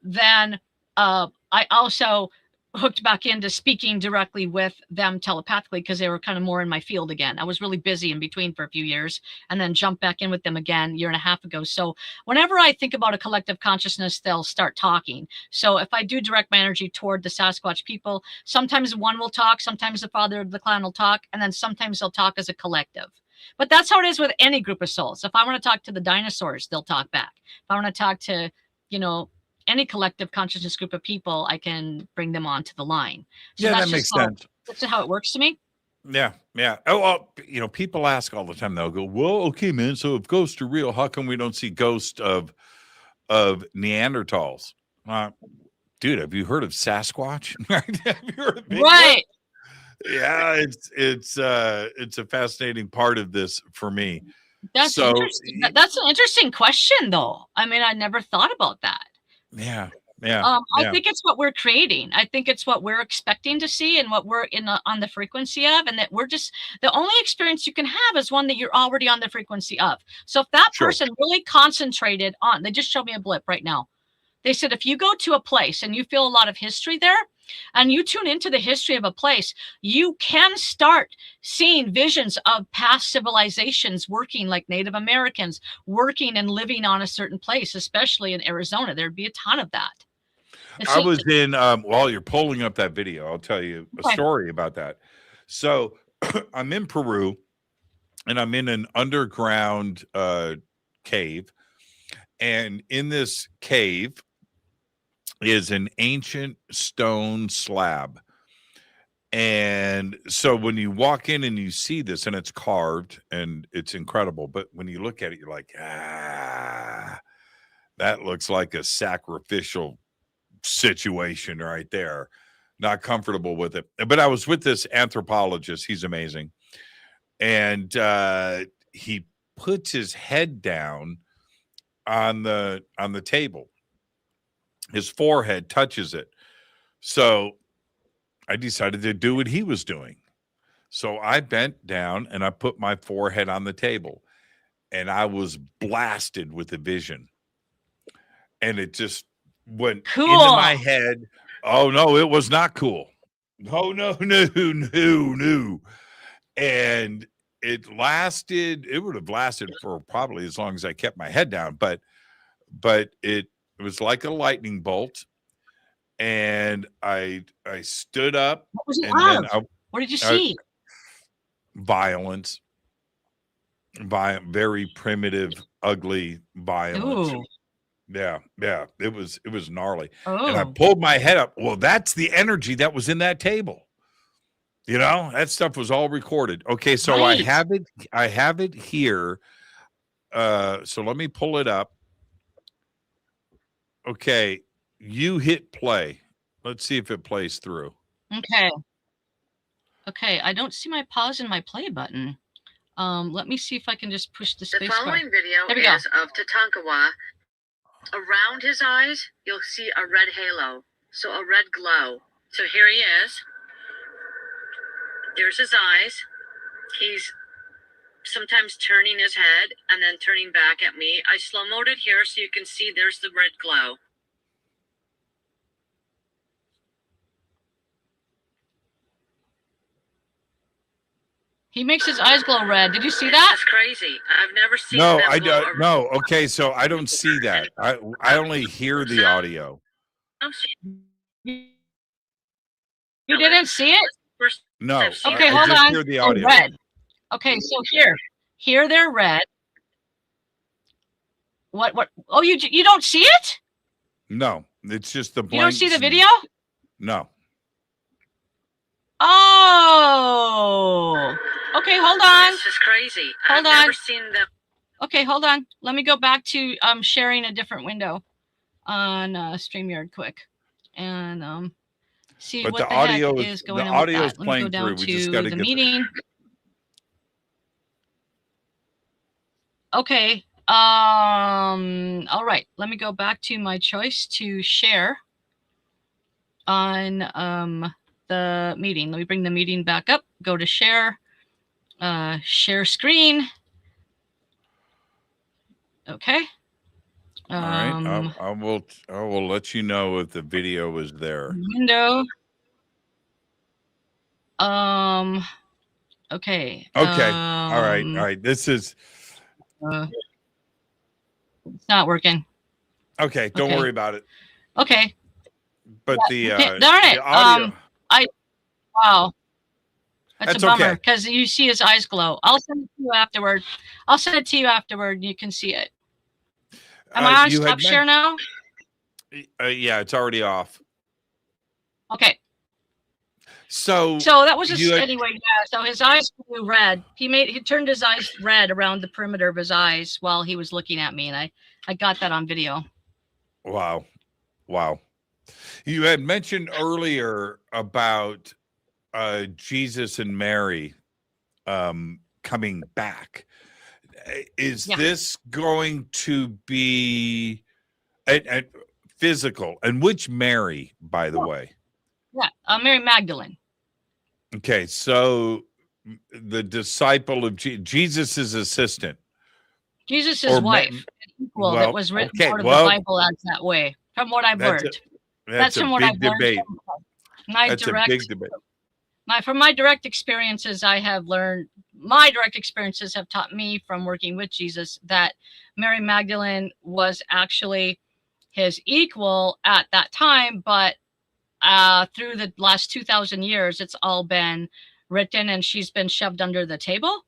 S6: then I also hooked back into speaking directly with them telepathically because they were kind of more in my field again. I was really busy in between for a few years and then jumped back in with them again a year and a half ago. So whenever I think about a collective consciousness, they'll start talking. So if I do direct my energy toward the Sasquatch people, sometimes one will talk, sometimes the father of the clan will talk, and then sometimes they'll talk as a collective. But that's how it is with any group of souls. If I want to talk to the dinosaurs, they'll talk back. If I want to talk to, any collective consciousness group of people, I can bring them onto the line. So
S5: that makes sense.
S6: That's how it works to me.
S5: Yeah. Oh, well, people ask all the time. They'll go, "Well, okay, man. So if ghosts are real, how come we don't see ghosts of Neanderthals?" Dude, have you heard of Sasquatch? Have you heard of Bigfoot?
S6: Right.
S5: Yeah, it's a fascinating part of this for me.
S6: That's interesting. That's an interesting question, though. I mean, I never thought about that.
S5: Yeah.
S6: I think it's what we're creating. I think it's what we're expecting to see and what we're on the frequency of, and that we're just the only experience you can have is one that you're already on the frequency of. So if that person really concentrated on, they just showed me a blip right now. They said, if you go to a place and you feel a lot of history there and you tune into the history of a place, you can start seeing visions of past civilizations working, like Native Americans working and living on a certain place, especially in Arizona. There'd be a ton of that.
S5: I was in, while you're pulling up that video, I'll tell you a story about that. So I'm in Peru and I'm in an underground cave. And in this cave is an ancient stone slab. And so when you walk in and you see this, and it's carved and it's incredible, but when you look at it, you're like, that looks like a sacrificial situation right there. Not comfortable with it. But I was with this anthropologist. He's amazing. And he puts his head down on the table. His forehead touches it. So I decided to do what he was doing. So I bent down and I put my forehead on the table, and I was blasted with a vision. And it just went into my head. Oh no, it was not cool. Oh no. And it would have lasted for probably as long as I kept my head down, but it was like a lightning bolt. And I stood up.
S6: What was it of? What did you see?
S5: Violence. Very primitive, ugly violence.
S6: Ooh.
S5: Yeah. It was gnarly.
S6: Oh.
S5: And I pulled my head up. Well, that's the energy that was in that table. That stuff was all recorded. Okay, so right. I have it here. So let me pull it up. Okay, you hit play. Let's see if it plays through.
S6: Okay, I don't see my pause and my play button. Let me see if I can just push the space bar.
S9: The following video is of Tatankawa. Around his eyes, you'll see a red halo, so a red glow. So here he is. There's his eyes. He's sometimes turning his head and then turning back at me. I slow-moed it here so you can see there's the red glow.
S6: He makes his eyes glow red. Did you see that?
S9: It's crazy. I've never seen
S5: No, I don't. No. Okay, so I don't see that. I only hear the audio.
S6: You didn't see it?
S5: No.
S6: Okay, hold on. Hear the audio. Red. Okay, so here they're red. What? Oh, you don't see it?
S5: No, it's just the blank.
S6: You don't see the video?
S5: No.
S6: Oh. Okay, hold on.
S9: This is crazy.
S6: I've
S9: never seen them.
S6: Okay, hold on. Let me go back to sharing a different window on StreamYard quick and see
S5: but
S6: what
S5: the
S6: audio
S5: heck
S6: is going
S5: the
S6: on.
S5: audio is
S6: Let
S5: playing
S6: me go down
S5: through. We just
S6: to
S5: got to
S6: the
S5: get
S6: meeting. Okay, All right. Let me go back to my choice to share on the meeting. Let me bring the meeting back up. Go to share. Share screen. Okay.
S5: All right. I will let you know if the video is there.
S6: Window. Okay.
S5: Okay. All right. This is
S6: it's not working.
S5: okay. Don't worry about it.
S6: Okay.
S5: But
S6: darn it.
S5: the audio.
S6: Wow. That's a bummer
S5: okay.
S6: because you see his eyes glow. I'll send it to you afterward. You can see it. Am I on stop share now?
S5: Yeah, it's already off.
S6: Okay.
S5: So
S6: that was anyway. Yeah. So his eyes grew red. He turned his eyes red around the perimeter of his eyes while he was looking at me, and I got that on video.
S5: Wow. You had mentioned earlier about Jesus and Mary coming back. Is this going to be a physical? And which Mary, by the way?
S6: Yeah, Mary Magdalene.
S5: Okay, so the disciple of Jesus' assistant.
S6: Jesus' wife, that was written part of the Bible as that way, from what I've learned.
S5: That's from what I've learned. That's a big debate.
S6: From my direct experiences, I have learned, my direct experiences have taught me from working with Jesus that Mary Magdalene was actually his equal at that time, but through the last 2,000 years, it's all been written and she's been shoved under the table.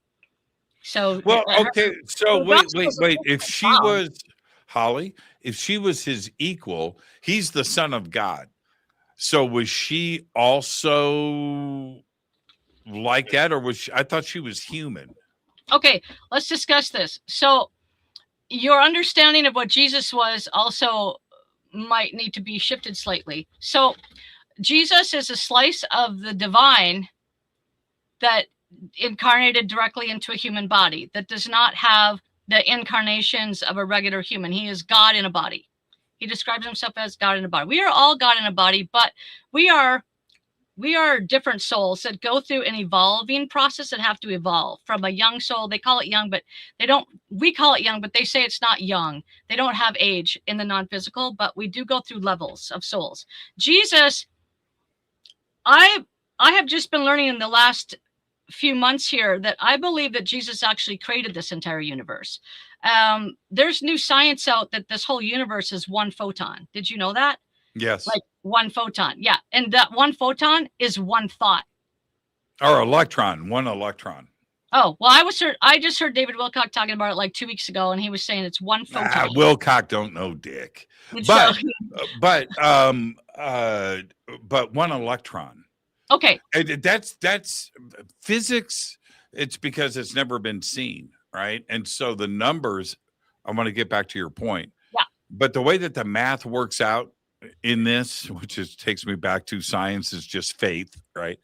S6: So,
S5: okay. So wait. If she was Holly, if she was his equal, he's the Son of God. So was she also like that, or was she, I thought she was human?
S6: Okay, let's discuss this. So your understanding of what Jesus was also might need to be shifted slightly. So Jesus is a slice of the divine that incarnated directly into a human body that does not have the incarnations of a regular human. He is God in a body. He describes himself as God in a body. We are all God in a body, but we are different souls that go through an evolving process that have to evolve from a young soul. They call it young, but they don't, we call it young, but they say it's not young. They don't have age in the non-physical, but we do go through levels of souls. Jesus, I have just been learning in the last few months here that I believe that Jesus actually created this entire universe. There's new science out that this whole universe is one photon. Did you know that?
S5: Yes.
S6: Like one photon. Yeah. And that one photon is one thought.
S5: Or electron, one electron.
S6: Oh, well, I just heard David Wilcock talking about it like 2 weeks ago, and he was saying it's one photon.
S5: Wilcock don't know dick. But one electron.
S6: Okay.
S5: That's physics. It's because it's never been seen, right? And so the numbers, I want to get back to your point.
S6: Yeah.
S5: But the way that the math works out in this, which takes me back to science, is just faith, right?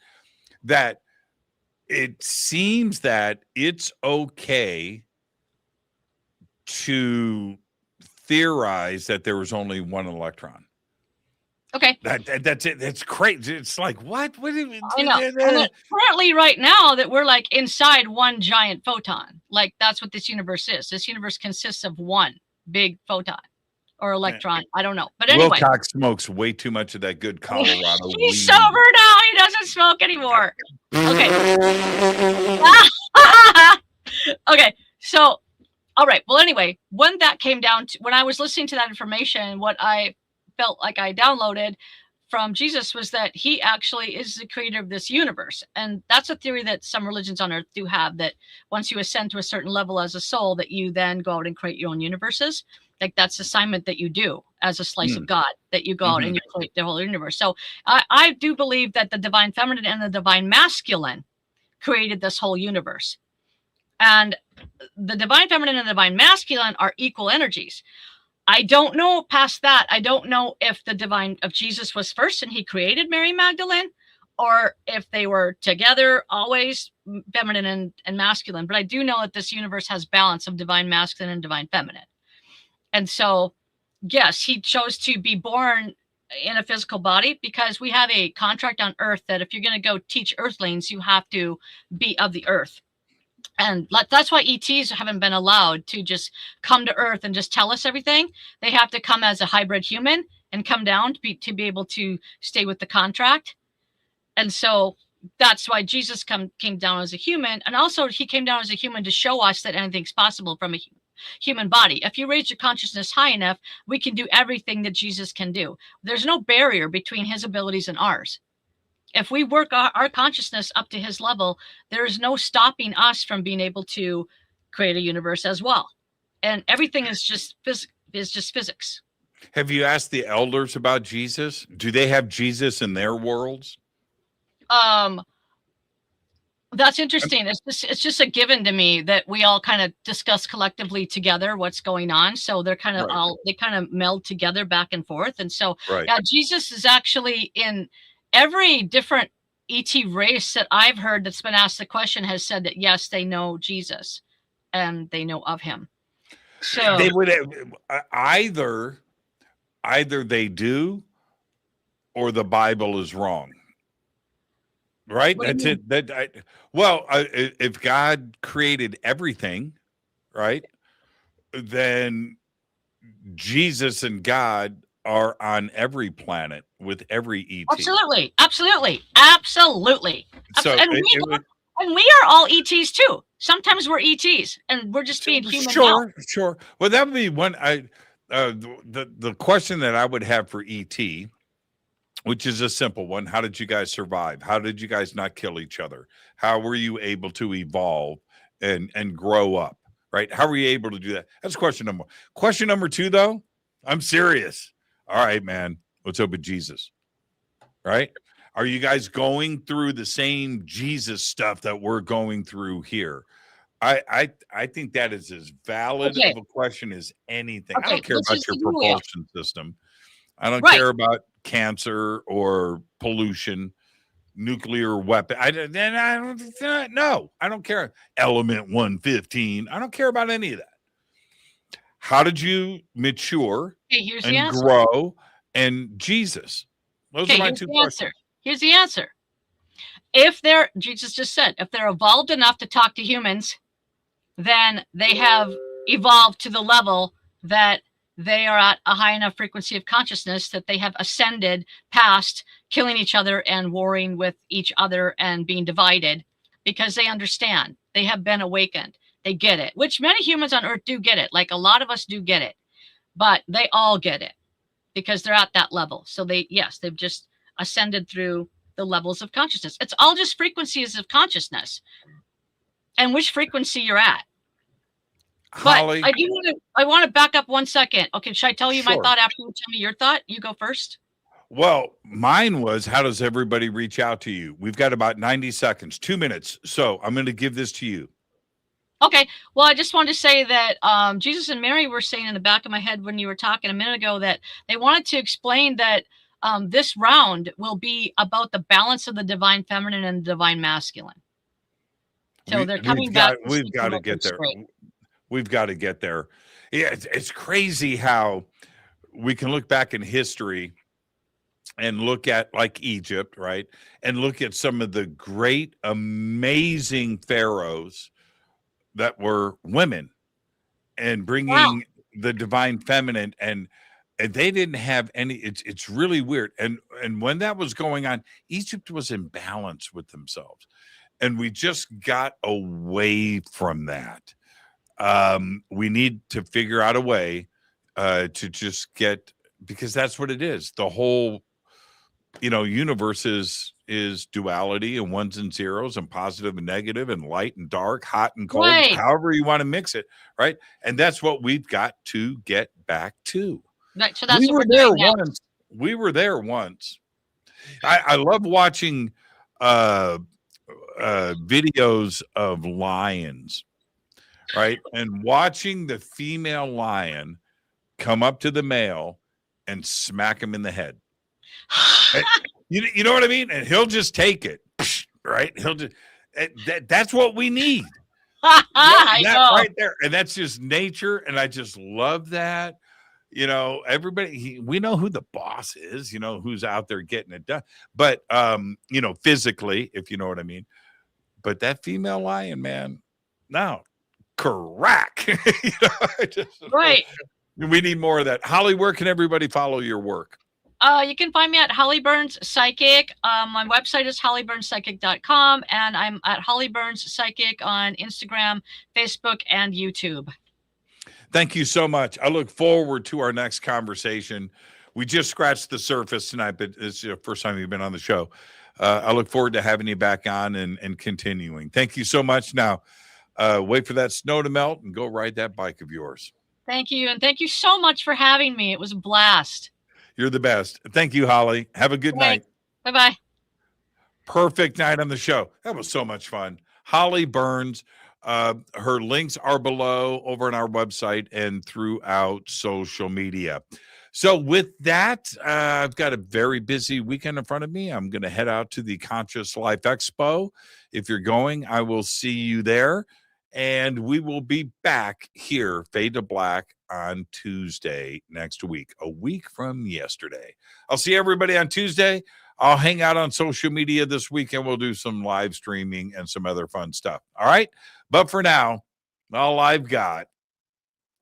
S5: That it seems that it's okay to theorize that there was only one electron.
S6: Okay.
S5: That's it. That's crazy. It's like, what? What do you,
S6: I know. And currently right now that we're like inside one giant photon. Like that's what this universe is. This universe consists of one big photon or electron. I don't know. But anyway.
S5: Wilcock smokes way too much of that good Colorado weed.
S6: He's sober now. He doesn't smoke anymore. Okay. Okay. So, all right. Well, anyway, when that came down to, when I was listening to that information, what I felt like I downloaded from Jesus was that he actually is the creator of this universe. And that's a theory that some religions on earth do have, that once you ascend to a certain level as a soul, that you then go out and create your own universes. Like that's the assignment that you do as a slice of God, that you go out and you create the whole universe. So I do believe that the divine feminine and the divine masculine created this whole universe. And the divine feminine and the divine masculine are equal energies. I don't know past that. I don't know if the divine of Jesus was first and he created Mary Magdalene, or if they were together always feminine and masculine, but I do know that this universe has balance of divine masculine and divine feminine. And so, yes, he chose to be born in a physical body because we have a contract on earth that if you're going to go teach earthlings, you have to be of the earth. And that's why ETs haven't been allowed to just come to earth and just tell us everything. They have to come as a hybrid human and come down to be able to stay with the contract. And so that's why Jesus came down as a human. And also he came down as a human to show us that anything's possible from a human body. If you raise your consciousness high enough, we can do everything that Jesus can do. There's no barrier between his abilities and ours. If we work our consciousness up to his level, there is no stopping us from being able to create a universe as well. And everything is just physics.
S5: Have you asked the elders about Jesus? Do they have Jesus in their worlds?
S6: That's interesting. It's just a given to me that we all kind of discuss collectively together what's going on. So they're kind of they kind of meld together back and forth. And so Jesus is actually in every different ET race that I've heard that's been asked the question has said that, yes, they know Jesus and they know of him. So
S5: they would either they do or the Bible is wrong. Right. That's it. If God created everything, right, then Jesus and God are on every planet with every ET.
S6: Absolutely.
S5: So
S6: and we are all ETs too. Sometimes we're ETs and we're just being human.
S5: Sure. Well, that would be one. The question that I would have for ET, which is a simple one. How did you guys survive? How did you guys not kill each other? How were you able to evolve and grow up? Right? How were you able to do that? That's question number one. Question number two, though, I'm serious. All right, man. What's up with Jesus? Right? Are you guys going through the same Jesus stuff that we're going through here? I think that is as valid of a question as anything. I don't care about your propulsion system. I don't care about cancer or pollution, nuclear weapon. I don't care. Element 115. I don't care about any of that. How did you mature and grow? And Jesus. Those are my two questions.
S6: Here's the answer. Jesus just said, if they're evolved enough to talk to humans, then they have evolved to the level that they are at a high enough frequency of consciousness that they have ascended past killing each other and warring with each other and being divided because they understand. They have been awakened. They get it, which many humans on Earth do get it. Like a lot of us do get it, but they all get it because they're at that level. So they've just ascended through the levels of consciousness. It's all just frequencies of consciousness and which frequency you're at.
S5: Holly,
S6: but I want to back up 1 second. Okay. Should I tell you my thought after you tell me your thought? You go first.
S5: Well, mine was, how does everybody reach out to you? We've got about 90 seconds, 2 minutes. So I'm going to give this to you.
S6: Okay. Well, I just wanted to say that Jesus and Mary were saying in the back of my head when you were talking a minute ago that they wanted to explain that this round will be about the balance of the divine feminine and the divine masculine. So they're coming back.
S5: We've got to get there. We've got to get there. Yeah, it's crazy how we can look back in history and look at like Egypt, right? And look at some of the great, amazing pharaohs that were women and bringing the divine feminine and they didn't have any, it's really weird. And when that was going on, Egypt was in balance with themselves. And we just got away from that. We need to figure out a way to just get, because that's what it is. The whole, universe is duality and ones and zeros and positive and negative and light and dark, hot and cold, however you want to mix it. Right. And that's what we've got to get back to.
S6: Right. So that's
S5: we were there once. We were there once. I love watching videos of lions, right? And watching the female lion come up to the male and smack him in the head. You know what I mean? And he'll just take it, right? That's what we need.
S6: I know.
S5: Right there. And that's just nature. And I just love that. You know, everybody, we know who the boss is, you know, who's out there getting it done. But, you know, physically, if you know what I mean. But that female lion, man, now, crack. You know,
S6: Right.
S5: We need more of that. Holly, where can everybody follow your work?
S6: You can find me at Holly Burns Psychic. My website is hollyburnspsychic.com, and I'm at Holly Burns Psychic on Instagram, Facebook, and YouTube.
S5: Thank you so much. I look forward to our next conversation. We just scratched the surface tonight, but it's the first time you've been on the show. I look forward to having you back on and continuing. Thank you so much. Now, wait for that snow to melt and go ride that bike of yours.
S6: Thank you, and thank you so much for having me. It was a blast.
S5: You're the best. Thank you, Holly. Have a good night.
S6: Bye-bye.
S5: Perfect night on the show. That was so much fun. Holly Burns. Her links are below over on our website and throughout social media. So with that, I've got a very busy weekend in front of me. I'm going to head out to the Conscious Life Expo. If you're going, I will see you there. And we will be back here, Fade to Black, on Tuesday next week, a week from yesterday. I'll see everybody on Tuesday. I'll hang out on social media this weekend. We'll do some live streaming and some other fun stuff. All right? But for now, all I've got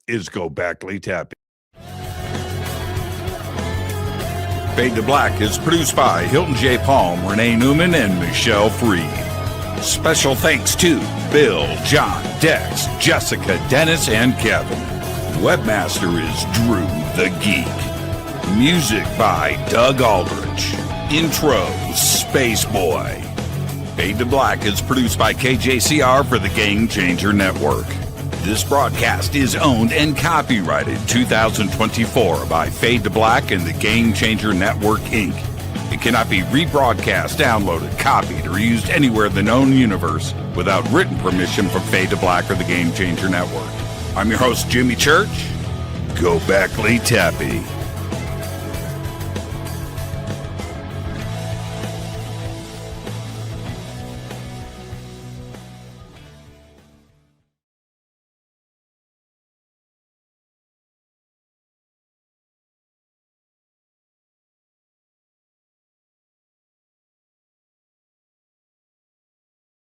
S5: is Go Backley Tappy. Fade to Black is produced by Hilton J. Palm, Renee Newman, and Michelle Freed. Special thanks to Bill, John, Dex, Jessica, Dennis, and Kevin. Webmaster is Drew the Geek. Music by Doug Aldrich. Intro, Space Boy. Fade to Black is produced by KJCR for the Game Changer Network. This broadcast is owned and copyrighted 2024 by Fade to Black and the Game Changer Network, Inc. It cannot be rebroadcast, downloaded, copied, or used anywhere in the known universe without written permission from Fade to Black or the Game Changer Network. I'm your host, Jimmy Church. Go Backley Tappy.